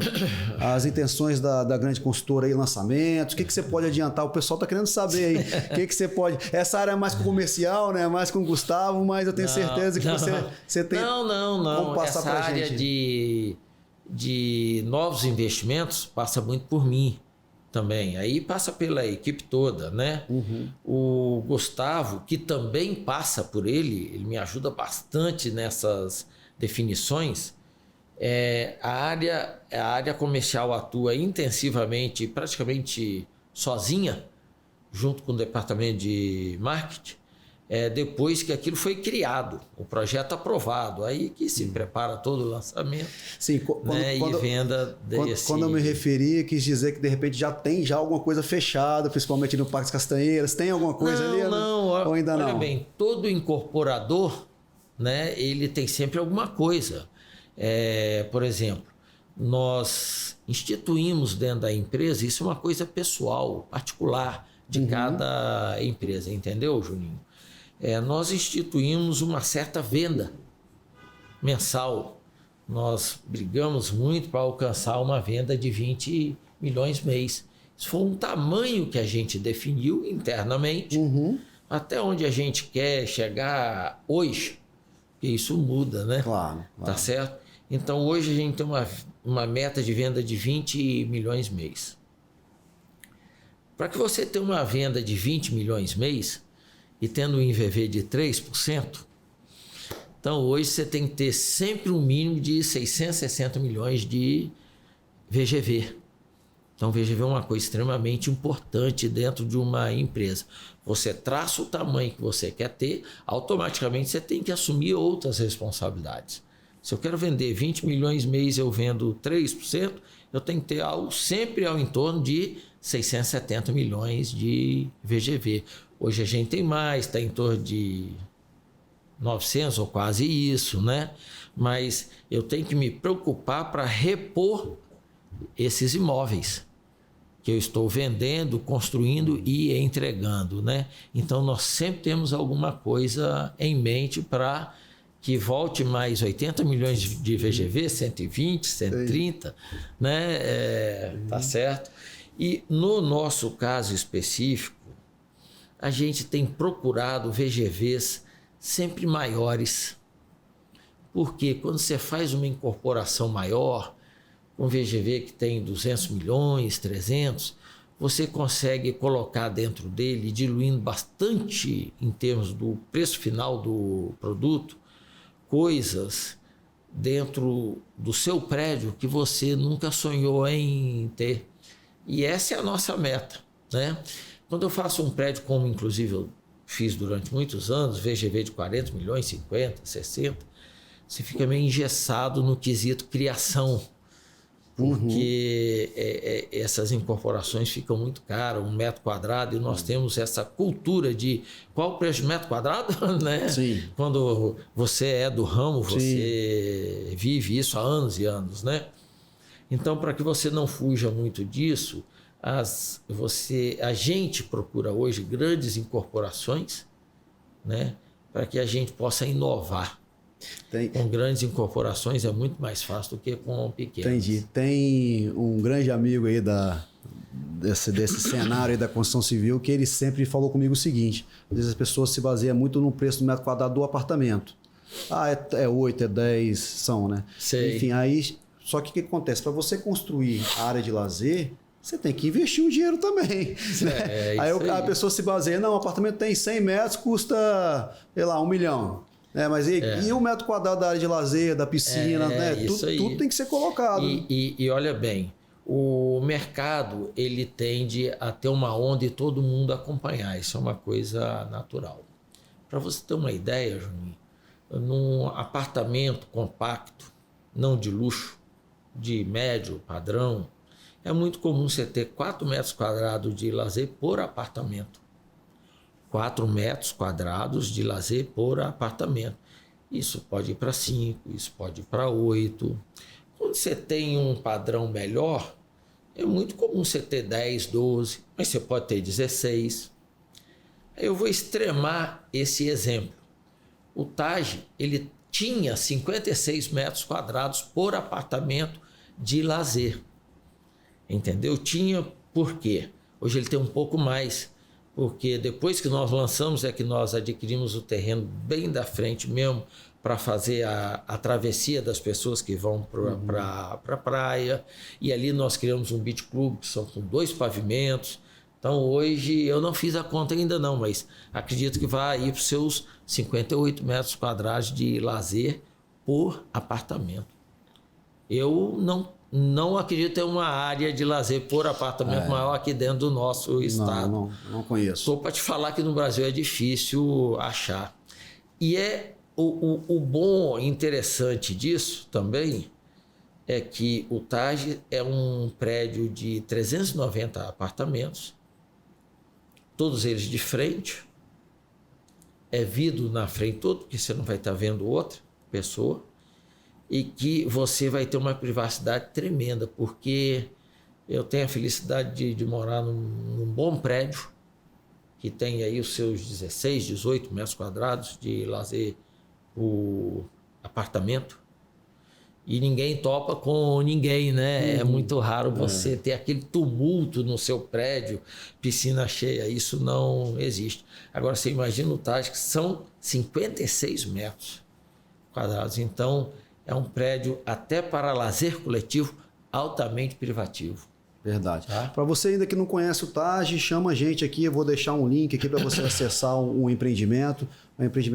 As intenções da grande consultora aí, lançamentos, o que você pode adiantar? O pessoal está querendo saber aí. O que você pode... Essa área é mais com comercial, né? Mais com o Gustavo, mas eu tenho certeza que você tem... Não. Passar Essa área de novos investimentos passa muito por mim também. Aí passa pela equipe toda, né? O Gustavo, que também passa por ele me ajuda bastante nessas definições. A área comercial atua intensivamente, praticamente sozinha, junto com o departamento de marketing, depois que aquilo foi criado, o projeto aprovado, aí que se prepara todo o lançamento. Sim, e venda desse... Quando eu me referi, quis dizer que de repente já tem alguma coisa fechada, principalmente no Parque das Castanheiras. Tem alguma coisa ali? Não, ou ainda não? Olha bem, todo incorporador, né, ele tem sempre alguma coisa. Por exemplo, nós instituímos dentro da empresa, isso é uma coisa pessoal, particular de cada empresa, entendeu, Juninho? Nós instituímos uma certa venda mensal. Nós brigamos muito para alcançar uma venda de 20 milhões mês. Isso foi um tamanho que a gente definiu internamente, até onde a gente quer chegar hoje, porque isso muda, né? Claro. Tá certo? Então hoje a gente tem uma meta de venda de 20 milhões mês. Para que você tenha uma venda de 20 milhões mês, e tendo um IVV de 3%, então hoje você tem que ter sempre um mínimo de 660 milhões de VGV. Então VGV é uma coisa extremamente importante dentro de uma empresa. Você traça o tamanho que você quer ter, automaticamente você tem que assumir outras responsabilidades. Se eu quero vender 20 milhões mês e eu vendo 3%, eu tenho que ter algo sempre ao entorno de 670 milhões de VGV. Hoje a gente tem mais, está em torno de 900 ou quase isso, né? Mas eu tenho que me preocupar para repor esses imóveis que eu estou vendendo, construindo e entregando, né? Então nós sempre temos alguma coisa em mente para que volte mais 80 milhões de VGV, 120, 130, né? Tá certo? E no nosso caso específico, a gente tem procurado VGVs sempre maiores. Porque quando você faz uma incorporação maior, um VGV que tem 200 milhões, 300, você consegue colocar dentro dele, diluindo bastante em termos do preço final do produto, coisas dentro do seu prédio que você nunca sonhou em ter. E essa é a nossa meta, né? Quando eu faço um prédio, como inclusive eu fiz durante muitos anos, VGV de 40 milhões, 50, 60, você fica meio engessado no quesito criação, porque essas incorporações ficam muito caras, 1 metro quadrado, e nós temos essa cultura de qual o preço de metro quadrado, né? Sim. Quando você é do ramo, você vive isso há anos e anos, né? Então, para que você não fuja muito disso, a gente procura hoje grandes incorporações, né, para que a gente possa inovar. Com grandes incorporações é muito mais fácil do que com pequenas. Entendi. Tem um grande amigo aí desse cenário aí da construção civil que ele sempre falou comigo o seguinte: às vezes as pessoas se baseiam muito no preço do metro quadrado do apartamento. É 8, é 10, são, né? Sei. Enfim, aí... Só que o que acontece? Para você construir a área de lazer, você tem que investir um dinheiro também. Né? Aí a pessoa se baseia, não, o apartamento tem 100 metros, custa, sei lá, 1 milhão. Mas e o metro quadrado da área de lazer, da piscina, né? Tudo tem que ser colocado. E olha bem, o mercado ele tende a ter uma onda e todo mundo acompanhar. Isso é uma coisa natural. Para você ter uma ideia, Juninho, num apartamento compacto, não de luxo, de médio padrão, é muito comum você ter 4 metros quadrados de lazer por apartamento. 4 metros quadrados de lazer por apartamento. Isso pode ir para 5, isso pode ir para 8. Quando você tem um padrão melhor, é muito comum você ter 10, 12, mas você pode ter 16. Eu vou extremar esse exemplo. O TAG, ele tinha 56 metros quadrados por apartamento de lazer. Entendeu? Tinha por quê? Hoje ele tem um pouco mais, porque depois que nós lançamos é que nós adquirimos o terreno bem da frente mesmo para fazer a travessia das pessoas que vão para a praia. E ali nós criamos um beach club, que são com 2 pavimentos. Então hoje eu não fiz a conta ainda não, mas acredito que vai ir para os seus 58 metros quadrados de lazer por apartamento. Eu não acredito ter uma área de lazer por apartamento maior aqui dentro do nosso estado. Não conheço. Só para te falar que no Brasil é difícil achar. E o bom e interessante disso também é que o TAG é um prédio de 390 apartamentos, todos eles de frente, é vidro na frente todo, porque você não vai estar vendo outra pessoa, e que você vai ter uma privacidade tremenda, porque eu tenho a felicidade de morar num bom prédio, que tem aí os seus 16, 18 metros quadrados de lazer por apartamento, e ninguém topa com ninguém, né? É muito raro você ter aquele tumulto no seu prédio, piscina cheia, isso não existe. Agora você imagina o TAG, que são 56 metros quadrados, então é um prédio até para lazer coletivo altamente privativo. Verdade. Tá? Para você ainda que não conhece o TAG, chama a gente aqui, eu vou deixar um link aqui para você acessar um empreendimento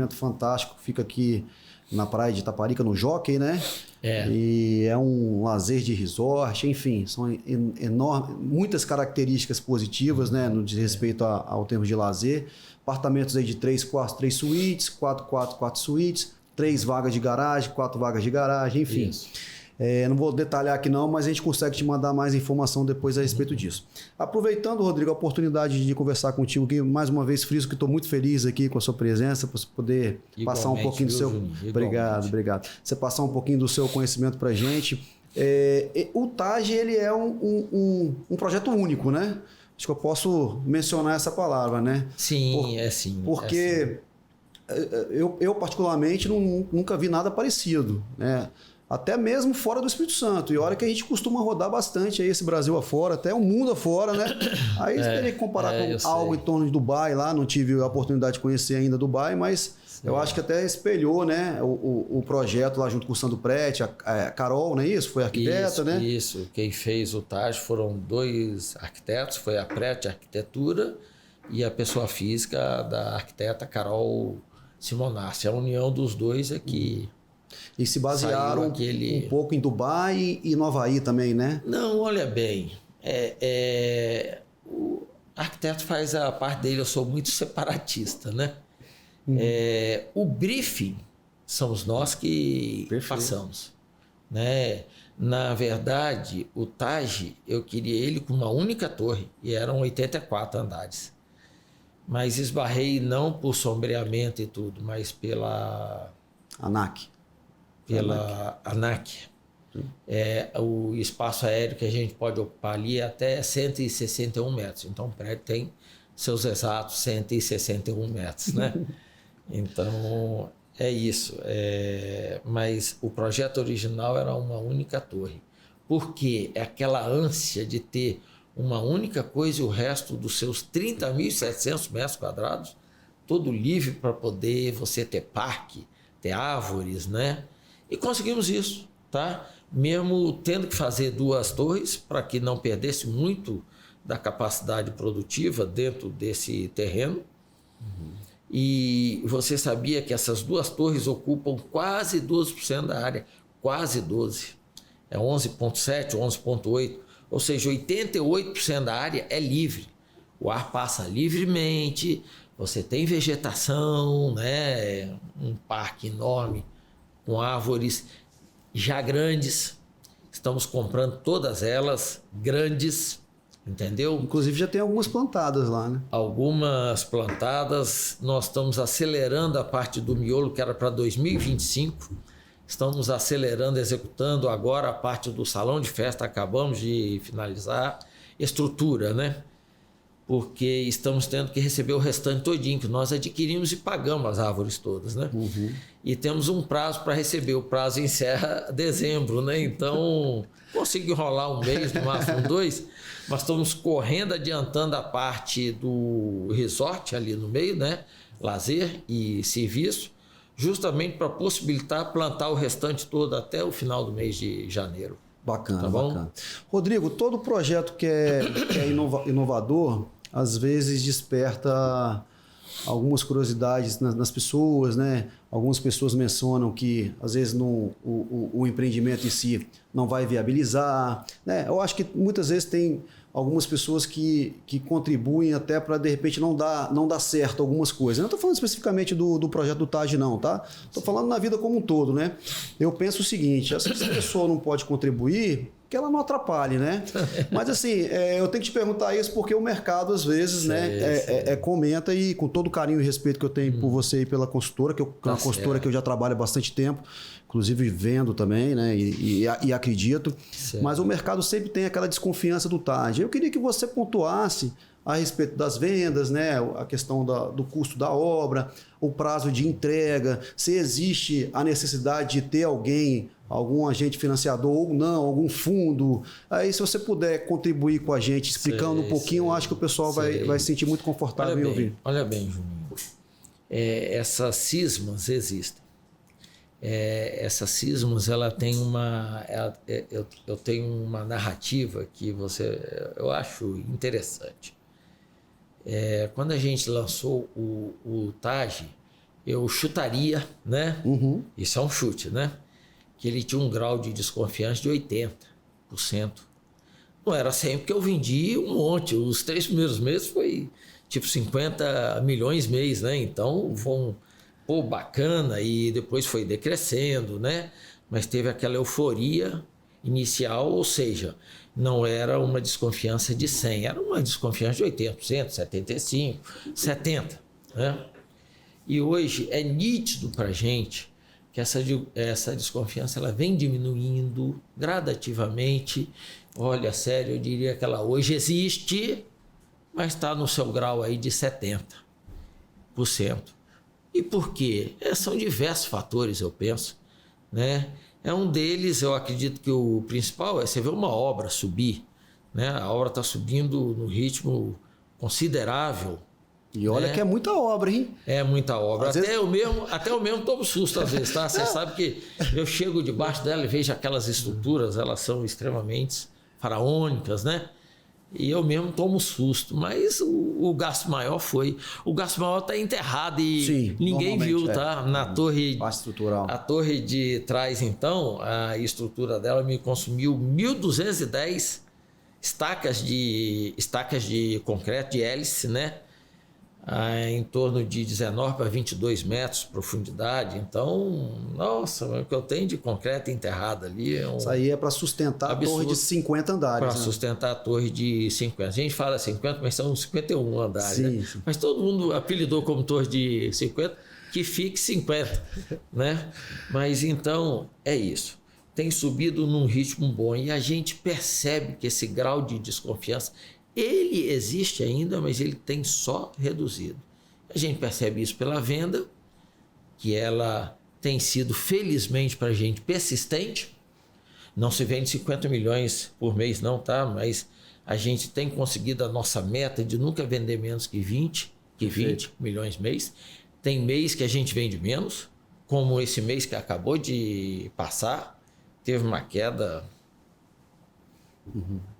fantástico, fica aqui na praia de Itaparica, no Jockey, né? E é um lazer de resort, enfim, são muitas características positivas, né, no diz respeito ao termo de lazer. Apartamentos aí de 3 quartos, 3 suítes, 4 quartos, 4 suítes, 3 vagas de garagem, 4 vagas de garagem, enfim. Não vou detalhar aqui não, mas a gente consegue te mandar mais informação depois a respeito disso. Aproveitando, Rodrigo, a oportunidade de conversar contigo aqui, mais uma vez friso que estou muito feliz aqui com a sua presença, para você poder passar um pouquinho do seu... Obrigado. Você passar um pouquinho do seu conhecimento para a gente. O TAG, ele é um projeto único, né? Acho que eu posso mencionar essa palavra, né? Sim. Porque eu particularmente, nunca vi nada parecido, né? Até mesmo fora do Espírito Santo. E olha que a gente costuma rodar bastante aí esse Brasil afora, até o mundo afora, né? Aí você teria que comparar com algo em torno de Dubai lá, não tive a oportunidade de conhecer ainda Dubai, mas eu acho que até espelhou, né, o projeto lá junto com o Sandro Prete, a Carol, não é isso? Foi arquiteta, né? Isso. Quem fez o TAG foram 2 arquitetos, foi a Prete Arquitetura e a pessoa física da arquiteta Carol Simonassi. A união dos dois é que... E se basearam um pouco em Dubai e no Havaí também, né? Não, olha bem, o arquiteto faz a parte dele, eu sou muito separatista, né? O briefing somos nós que passamos, né? Na verdade, o TAG, eu queria ele com uma única torre, e eram 84 andares. Mas esbarrei não por sombreamento e tudo, mas pela... ANAC. Pela ANAC. O espaço aéreo que a gente pode ocupar ali é até 161 metros. Então o prédio tem seus exatos 161 metros, né? Então é isso. Mas o projeto original era uma única torre. Porque é aquela ânsia de ter uma única coisa e o resto dos seus 30.700 metros quadrados, todo livre para poder você ter parque, ter árvores, né? E conseguimos isso, tá? Mesmo tendo que fazer 2 torres para que não perdesse muito da capacidade produtiva dentro desse terreno. E você sabia que essas 2 torres ocupam quase 12% da área, quase 12%. É 11,7%, 11,8%, ou seja, 88% da área é livre. O ar passa livremente, você tem vegetação, né? Um parque enorme, com árvores já grandes. Estamos comprando todas elas grandes, entendeu? Inclusive já tem algumas plantadas lá, né? Algumas plantadas. Nós estamos acelerando a parte do miolo, que era para 2025. Estamos acelerando, executando agora a parte do salão de festa. Acabamos de finalizar. Estrutura, né? porque estamos tendo que receber o restante todinho, que nós adquirimos e pagamos as árvores todas, né? E temos um prazo para receber, o prazo encerra dezembro, né? Então, consigo enrolar um mês, no máximo 2, mas estamos correndo, adiantando a parte do resort ali no meio, né? Lazer e serviço, justamente para possibilitar plantar o restante todo até o final do mês de janeiro. Bacana, tá bom? bacana. Rodrigo, todo projeto que é inovador, às vezes desperta algumas curiosidades nas pessoas, né? Algumas pessoas mencionam que, às vezes, o empreendimento em si não vai viabilizar, né? Eu acho que muitas vezes tem algumas pessoas que contribuem até para, de repente, não dar certo algumas coisas. Eu não estou falando especificamente do projeto do TAG, não, tá? Estou falando na vida como um todo, né? Eu penso o seguinte, se a pessoa não pode contribuir, que ela não atrapalhe, né? Mas assim, eu tenho que te perguntar isso porque o mercado, às vezes, né, comenta, e com todo o carinho e respeito que eu tenho por você e pela consultora, que é uma consultora que eu já trabalho há bastante tempo, inclusive vendo também, né? E acredito. Certo. Mas o mercado sempre tem aquela desconfiança do TAG. Eu queria que você pontuasse a respeito das vendas, né? A questão do custo da obra, o prazo de entrega, se existe a necessidade de ter algum agente financiador ou não, algum fundo. Aí, se você puder contribuir com a gente, explicando um pouquinho, eu acho que o pessoal vai se sentir muito confortável em ouvir. Olha bem, Juninho. Essas cismas existem. Essas cismas, ela tem eu tenho uma narrativa que eu acho interessante. Quando a gente lançou o TAG, eu chutaria, né? Isso é um chute, né? Que ele tinha um grau de desconfiança de 80%. Não era sempre, porque eu vendi um monte. Os 3 primeiros meses foi tipo 50 milhões mês, né? Então foi bacana, e depois foi decrescendo, né? Mas teve aquela euforia inicial, ou seja, não era uma desconfiança de 100, era uma desconfiança de 80%, 75%, 70%, né? E hoje é nítido para a gente que essa desconfiança ela vem diminuindo gradativamente. Olha, sério, eu diria que ela hoje existe, mas está no seu grau aí de 70%. E por quê? São diversos fatores, eu penso, né? Um deles, eu acredito que o principal é você ver uma obra subir, né? A obra está subindo no ritmo considerável. E olha que é muita obra, hein? É muita obra. Até eu mesmo tomo susto às vezes, tá? Você sabe que eu chego debaixo dela e vejo aquelas estruturas, elas são extremamente faraônicas, né? E eu mesmo tomo susto. Mas o gasto maior o gasto maior está enterrado e ninguém viu, tá? Na torre estrutural. A torre de trás, então, a estrutura dela me consumiu 1.210 estacas de concreto de hélice, né? Em torno de 19 para 22 metros de profundidade. Então, nossa, o que eu tenho de concreto enterrado ali isso aí é para sustentar a torre de 50 andares. Para sustentar a torre de 50. A gente fala 50, mas são 51 andares. Sim, né? sim. Mas todo mundo apelidou como torre de 50, que fique 50. Né? Mas então, é isso. Tem subido num ritmo bom e a gente percebe que esse grau de desconfiança ele existe ainda, mas ele tem só reduzido. A gente percebe isso pela venda, que ela tem sido, felizmente para a gente, persistente. Não se vende 50 milhões por mês não, tá? Mas a gente tem conseguido a nossa meta de nunca vender menos que 20 milhões mês. Tem mês que a gente vende menos, como esse mês que acabou de passar, teve uma queda...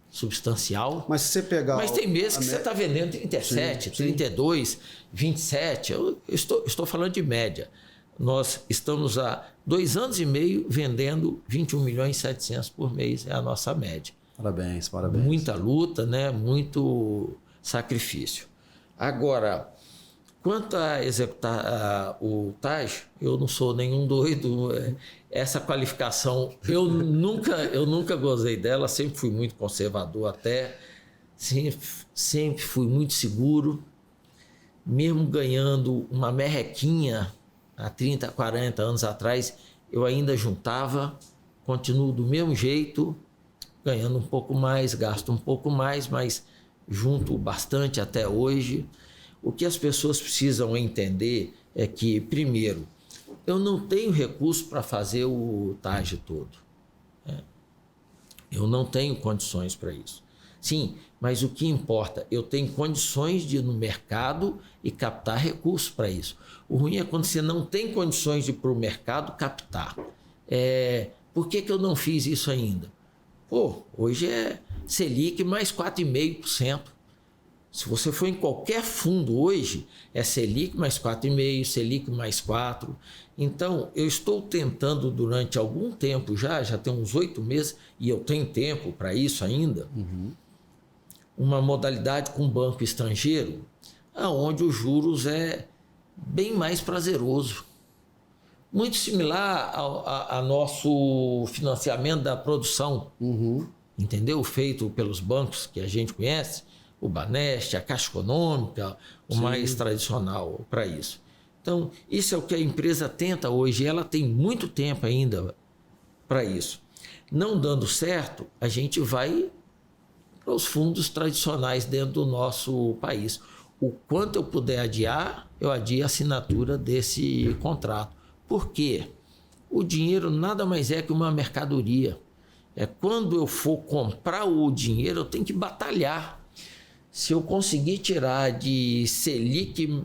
substancial. Mas se você pegar... Mas tem meses que você está vendendo 37, 32, 27. Eu estou falando de média. Nós estamos há 2 anos e meio vendendo 21 milhões e 700 por mês. É a nossa média. Parabéns, parabéns. Muita luta, né? Muito sacrifício. Agora, quanto a executar o TAG, eu não sou nenhum doido. Essa qualificação, eu nunca gozei dela, sempre fui muito conservador até, sempre fui muito seguro, mesmo ganhando uma merrequinha há 30, 40 anos atrás, eu ainda juntava, continuo do mesmo jeito, ganhando um pouco mais, gasto um pouco mais, mas junto bastante até hoje. O que as pessoas precisam entender é que, primeiro, eu não tenho recurso para fazer o TAG todo. Eu não tenho condições para isso. Sim, mas o que importa, eu tenho condições de ir no mercado e captar recursos para isso. O ruim é quando você não tem condições de ir para o mercado captar. Por que eu não fiz isso ainda? Hoje é Selic mais 4,5%. Se você for em qualquer fundo hoje, é Selic mais 4,5%, Selic mais 4%. Então, eu estou tentando durante algum tempo já tem uns 8 meses, e eu tenho tempo para isso ainda, uma modalidade com banco estrangeiro, onde os juros é bem mais prazeroso. Muito similar a nosso financiamento da produção, entendeu? Feito pelos bancos que a gente conhece, o Banesp, a Caixa Econômica, o mais tradicional para isso. Então, isso é o que a empresa tenta hoje, ela tem muito tempo ainda para isso. Não dando certo, a gente vai para os fundos tradicionais dentro do nosso país. O quanto eu puder adiar, eu adio a assinatura desse contrato. Por quê? O dinheiro nada mais é que uma mercadoria. Quando eu for comprar o dinheiro, eu tenho que batalhar. Se eu conseguir tirar de Selic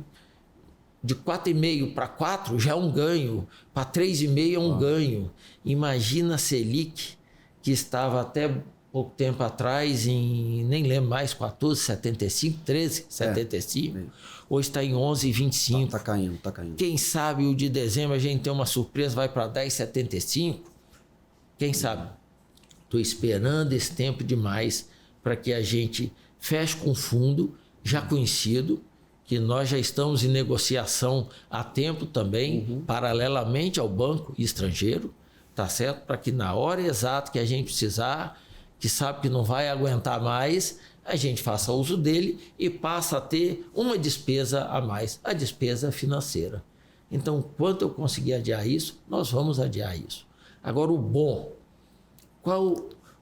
de 4,5 para 4, já é um ganho. Para 3,5 é um ganho. Imagina a Selic, que estava até pouco tempo atrás em, nem lembro mais, 14,75, 13,75. Hoje está em 11,25. Está caindo. Quem sabe o de dezembro a gente tem uma surpresa, vai para 10,75. Quem sabe? Estou esperando esse tempo demais para que a gente feche com um fundo já conhecido, que nós já estamos em negociação há tempo também, paralelamente ao banco estrangeiro, tá certo? Para que na hora exata que a gente precisar, que sabe que não vai aguentar mais, a gente faça uso dele e passa a ter uma despesa a mais, a despesa financeira. Então, quanto eu conseguir adiar isso, nós vamos adiar isso. Agora, o bom,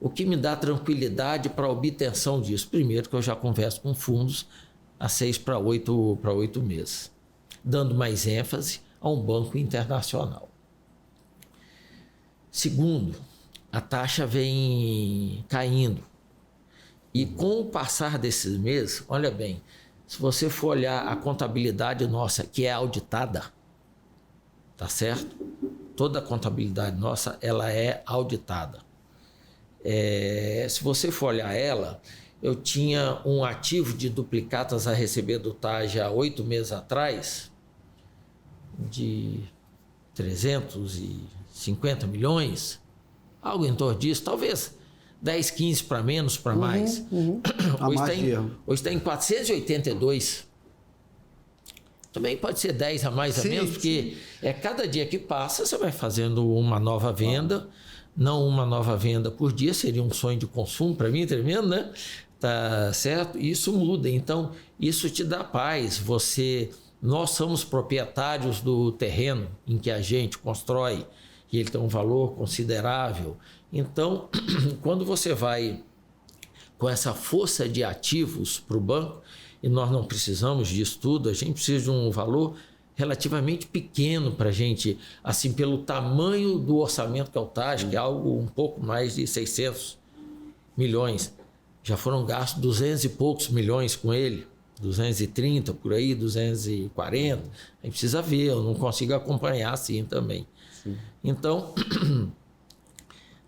o que me dá tranquilidade para a obtenção disso? Primeiro, que eu já converso com fundos há 6 para 8 meses, dando mais ênfase a um banco internacional. Segundo, a taxa vem caindo. E com o passar desses meses, olha bem, se você for olhar a contabilidade nossa, que é auditada, tá certo? Toda a contabilidade nossa, ela é auditada. Se você for olhar ela, eu tinha um ativo de duplicatas a receber do TAG há 8 meses atrás, de 350 milhões, algo em torno disso, talvez 10, 15 para menos, para mais. Hoje está em 482. Também pode ser 10 a mais a menos, porque cada dia que passa você vai fazendo uma nova venda. Não uma nova venda por dia, seria um sonho de consumo para mim, tremendo, né? Tá certo? Isso muda, então isso te dá paz. Nós somos proprietários do terreno em que a gente constrói e ele tem um valor considerável. Então, quando você vai com essa força de ativos para o banco, e nós não precisamos disso tudo, a gente precisa de um valor relativamente pequeno para a gente, assim, pelo tamanho do orçamento que é o TAG, que é algo um pouco mais de 600 milhões. Já foram gastos 200 e poucos milhões com ele, 230 por aí, 240. A gente precisa ver, eu não consigo acompanhar assim também. Então,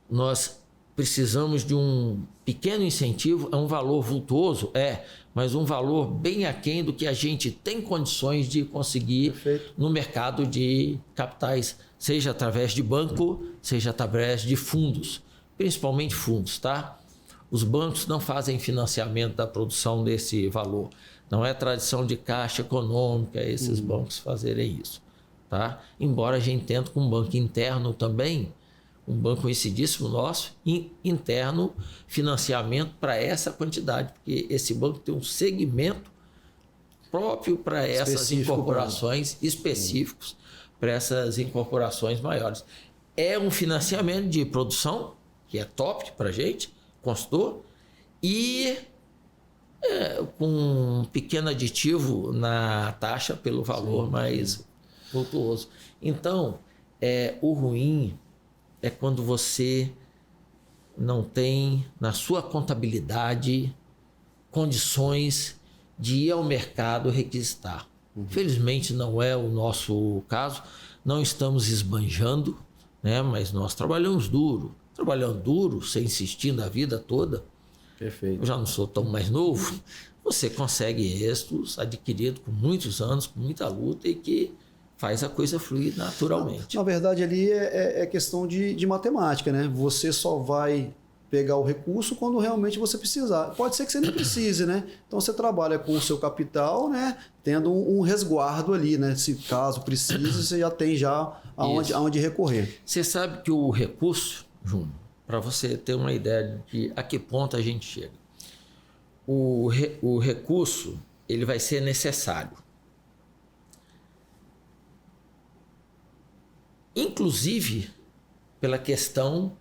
nós precisamos de um pequeno incentivo, é um valor vultuoso, mas um valor bem aquém do que a gente tem condições de conseguir no mercado de capitais, seja através de banco, seja através de fundos, principalmente fundos, tá? Os bancos não fazem financiamento da produção desse valor, não é tradição de Caixa Econômica esses bancos fazerem isso, tá? Embora a gente tente com um banco interno também, um banco conhecidíssimo nosso, interno, financiamento para essa quantidade, porque esse banco tem um segmento próprio para essas incorporações específicos, para essas incorporações maiores. É um financiamento de produção, que é top para a gente, consultor, e com um pequeno aditivo na taxa pelo valor mais vultuoso. Então, o ruim é quando você não tem na sua contabilidade condições de ir ao mercado requisitar. Felizmente não é o nosso caso, não estamos esbanjando, né? Mas nós trabalhamos duro. Trabalhando duro, sem insistir na vida toda. Perfeito. Eu já não sou tão mais novo. Você consegue êxitos adquiridos com muitos anos, com muita luta e que faz a coisa fluir naturalmente. Na verdade, ali é questão de matemática, né? Você só vai pegar o recurso quando realmente você precisar. Pode ser que você não precise, né? Então você trabalha com o seu capital, né? Tendo um resguardo ali, né? Se caso precise, você já tem aonde recorrer. Você sabe que o recurso, Júnior, para você ter uma ideia de a que ponto a gente chega, o recurso ele vai ser necessário. Inclusive pela questão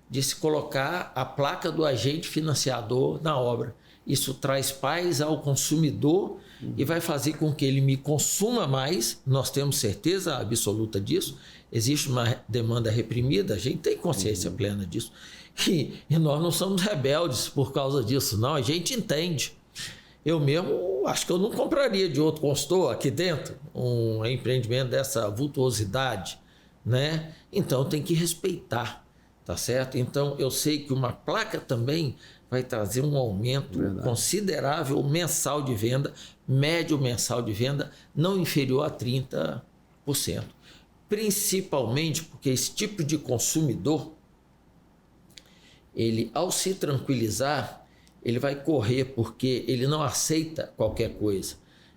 de se colocar a placa do agente financiador na obra. Isso traz paz ao consumidor e vai fazer com que ele me consuma mais. Nós temos certeza absoluta disso. Existe uma demanda reprimida, a gente tem consciência plena disso. E nós não somos rebeldes por causa disso, não. A gente entende. Eu mesmo acho que eu não compraria de outro consultor aqui dentro um empreendimento dessa vultuosidade, né? Então tem que respeitar. Tá certo? Então, eu sei que uma placa também vai trazer um aumento considerável mensal de venda, médio mensal de venda, não inferior a 30%. Principalmente porque esse tipo de consumidor, ele, ao se tranquilizar, ele vai correr porque ele não aceita qualquer coisa.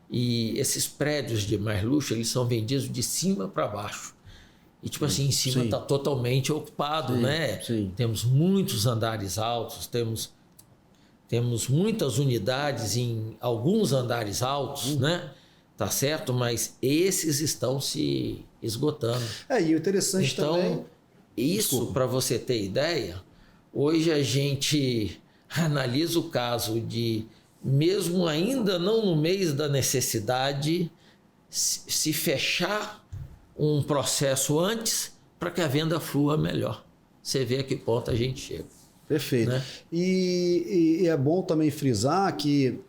E esses prédios de mais luxo, eles são vendidos de cima para baixo. E tipo assim, em cima está totalmente ocupado, né? Sim. Temos muitos andares altos, temos muitas unidades em alguns andares altos, né? Tá certo? Mas esses estão se esgotando. E o interessante também... Então, isso para você ter ideia, hoje a gente analisa o caso de, mesmo ainda não no mês da necessidade, se fechar um processo antes para que a venda flua melhor. Você vê a que ponto a gente chega. Perfeito. Né? E é bom também frisar que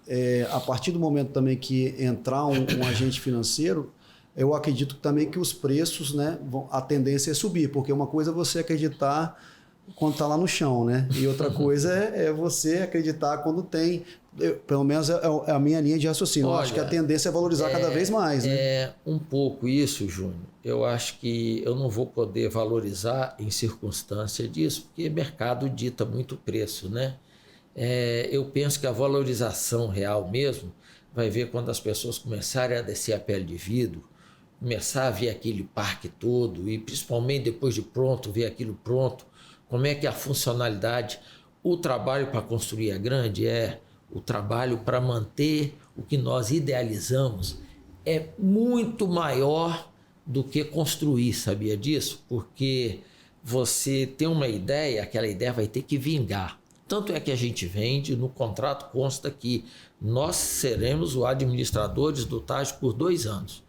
a partir do momento também que entrar um agente financeiro, eu acredito também que os preços, né, a tendência é subir, porque uma coisa é você acreditar quando está lá no chão, né? E outra coisa é você acreditar quando tem... pelo menos é a minha linha de raciocínio. Olha, eu acho que a tendência é valorizar cada vez mais, né? É um pouco isso, Júnior. Eu acho que eu não vou poder valorizar em circunstância disso, porque o mercado dita muito preço, né? Eu penso que a valorização real mesmo vai ver quando as pessoas começarem a descer a pele de vidro, começar a ver aquele parque todo e principalmente depois de pronto, ver aquilo pronto, como é que é a funcionalidade, o trabalho para construir é grande, o trabalho para manter o que nós idealizamos é muito maior do que construir, sabia disso? Porque você tem uma ideia, aquela ideia vai ter que vingar. Tanto é que a gente vende, no contrato consta que nós seremos os administradores do TAG por 2 anos.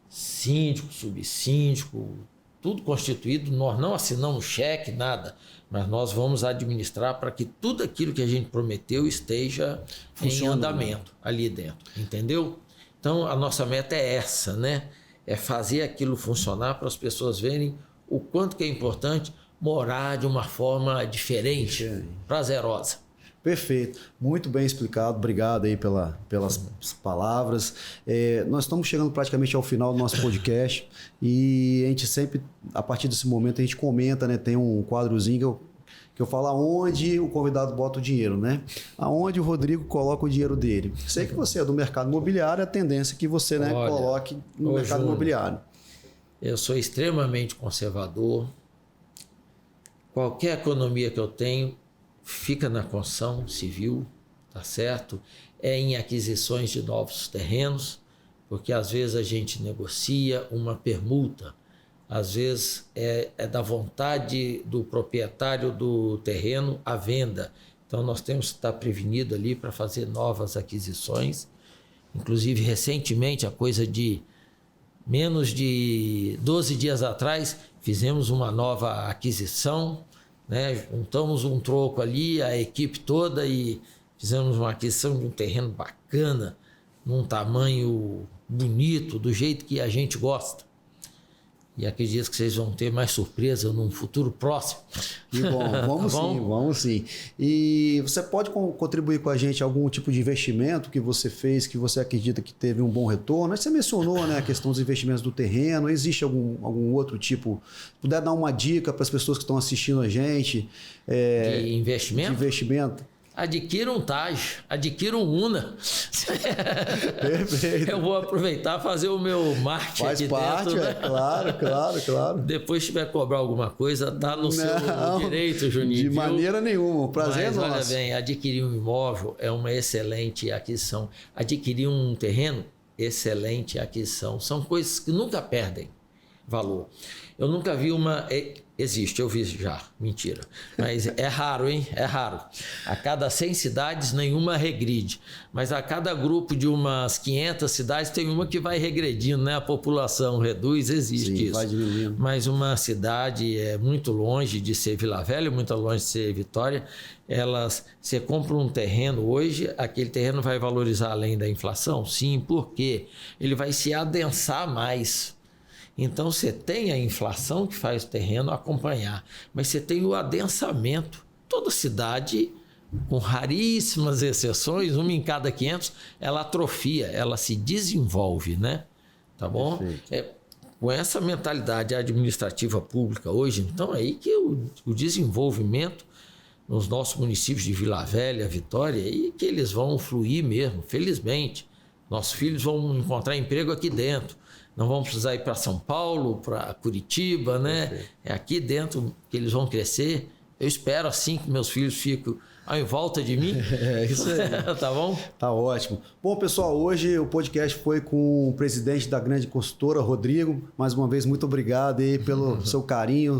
Síndico, subsíndico, tudo constituído, nós não assinamos cheque, nada, mas nós vamos administrar para que tudo aquilo que a gente prometeu esteja em andamento ali dentro, entendeu? Então, a nossa meta é essa, né? É fazer aquilo funcionar para as pessoas verem o quanto que é importante morar de uma forma diferente, prazerosa. Perfeito, muito bem explicado, obrigado aí pelas palavras. Nós estamos chegando praticamente ao final do nosso podcast e a gente sempre, a partir desse momento, a gente comenta, né? Tem um quadrozinho que eu falo aonde o convidado bota o dinheiro, né? Aonde o Rodrigo coloca o dinheiro dele. Sei que você é do mercado imobiliário, a tendência é que você, né, coloque no mercado imobiliário. Eu sou extremamente conservador. Qualquer economia que eu tenho fica na construção civil, tá certo? Em aquisições de novos terrenos, porque às vezes a gente negocia uma permuta, às vezes é da vontade do proprietário do terreno a venda, Então nós temos que estar prevenido ali para fazer novas aquisições. Inclusive, recentemente, a coisa de menos de 12 dias atrás, fizemos uma nova aquisição, né? Juntamos um troco ali, a equipe toda, e fizemos uma aquisição de um terreno bacana, num tamanho bonito, do jeito que a gente gosta. E acredito que vocês vão ter mais surpresa num futuro próximo. E bom, vamos Tá bom? sim, vamos sim. E você pode contribuir com a gente algum tipo de investimento que você fez, que você acredita que teve um bom retorno? Você mencionou, né, a questão dos investimentos do terreno. Existe algum outro tipo? Puder dar uma dica para as pessoas que estão assistindo a gente? De investimento? De investimento. Adquira um TAG, adquira um UNA. Perfeito. Eu vou aproveitar e fazer o meu marketing Faz aqui parte, dentro. Né? Claro. Depois, se tiver que cobrar alguma coisa, tá no seu direito, Juninho. De viu? maneira nenhuma, o prazer Mas, é nosso. olha bem, adquirir um imóvel é uma excelente aquisição. Adquirir um terreno, excelente aquisição. São coisas que nunca perdem valor. Eu nunca vi uma... Existe, eu vi já. Mentira. Mas é raro, hein? É raro. A cada 100 cidades, nenhuma regride. Mas a cada grupo de umas 500 cidades, tem uma que vai regredindo, né? A população reduz, existe Sim, isso. vai diminuindo. Mas uma cidade é muito longe de ser Vila Velha, muito longe de ser Vitória. Você compra um terreno hoje, aquele terreno vai valorizar além da inflação? Sim, porque ele vai se adensar mais. Então, você tem a inflação que faz o terreno acompanhar, mas você tem o adensamento. Toda cidade, com raríssimas exceções, uma em cada 500, ela atrofia, ela se desenvolve, né? Tá bom? Com essa mentalidade administrativa pública hoje, então é aí que o desenvolvimento nos nossos municípios de Vila Velha, Vitória, é aí que eles vão fluir mesmo, felizmente. Nossos filhos vão encontrar emprego aqui dentro. Não vão precisar ir para São Paulo, para Curitiba, né? Perfeito. É aqui dentro que eles vão crescer. Eu espero assim que meus filhos fiquem em volta de mim. É isso aí. Tá bom? Tá ótimo. Bom, pessoal, hoje o podcast foi com o presidente da grande consultora, Rodrigo. Mais uma vez, muito obrigado aí pelo seu carinho,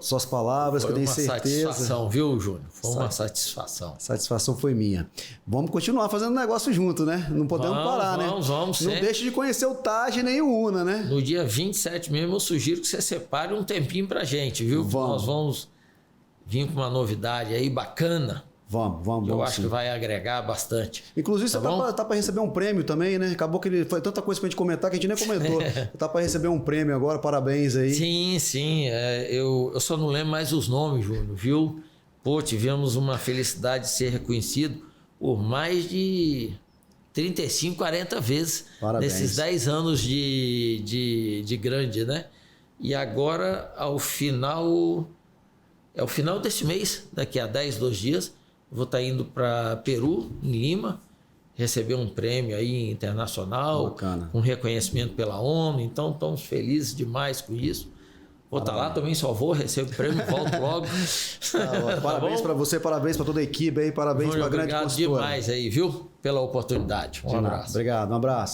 suas palavras, que eu tenho certeza. Foi uma satisfação, viu, Júnior? Foi uma satisfação. A satisfação foi minha. Vamos continuar fazendo negócio junto, né? Não podemos parar, né? Vamos. Não deixe de conhecer o TAG nem o UNA, né? No dia 27 mesmo, eu sugiro que você separe um tempinho pra gente, viu? Nós vamos vir com uma novidade aí bacana. Vamos. Eu acho que vai agregar bastante. Inclusive, você tá para receber um prêmio também, né? Acabou que foi tanta coisa pra gente comentar que a gente nem comentou. Tá para receber um prêmio agora, parabéns aí. Sim. Eu só não lembro mais os nomes, Júnior, viu? Pô, tivemos uma felicidade de ser reconhecido por mais de 35, 40 vezes. Parabéns. Nesses 10 anos de grande, né? E agora, ao final desse mês, daqui a 10, 2 dias, vou estar indo para Peru, em Lima, receber um prêmio aí internacional, bacana, com reconhecimento pela ONU. Então, estamos felizes demais com isso. Vou estar lá também, só vou, recebo o prêmio, volto logo. Parabéns para você, parabéns para toda a equipe aí, parabéns para a grande consultora. Obrigado demais aí, viu? Pela oportunidade. Um abraço. Obrigado, um abraço.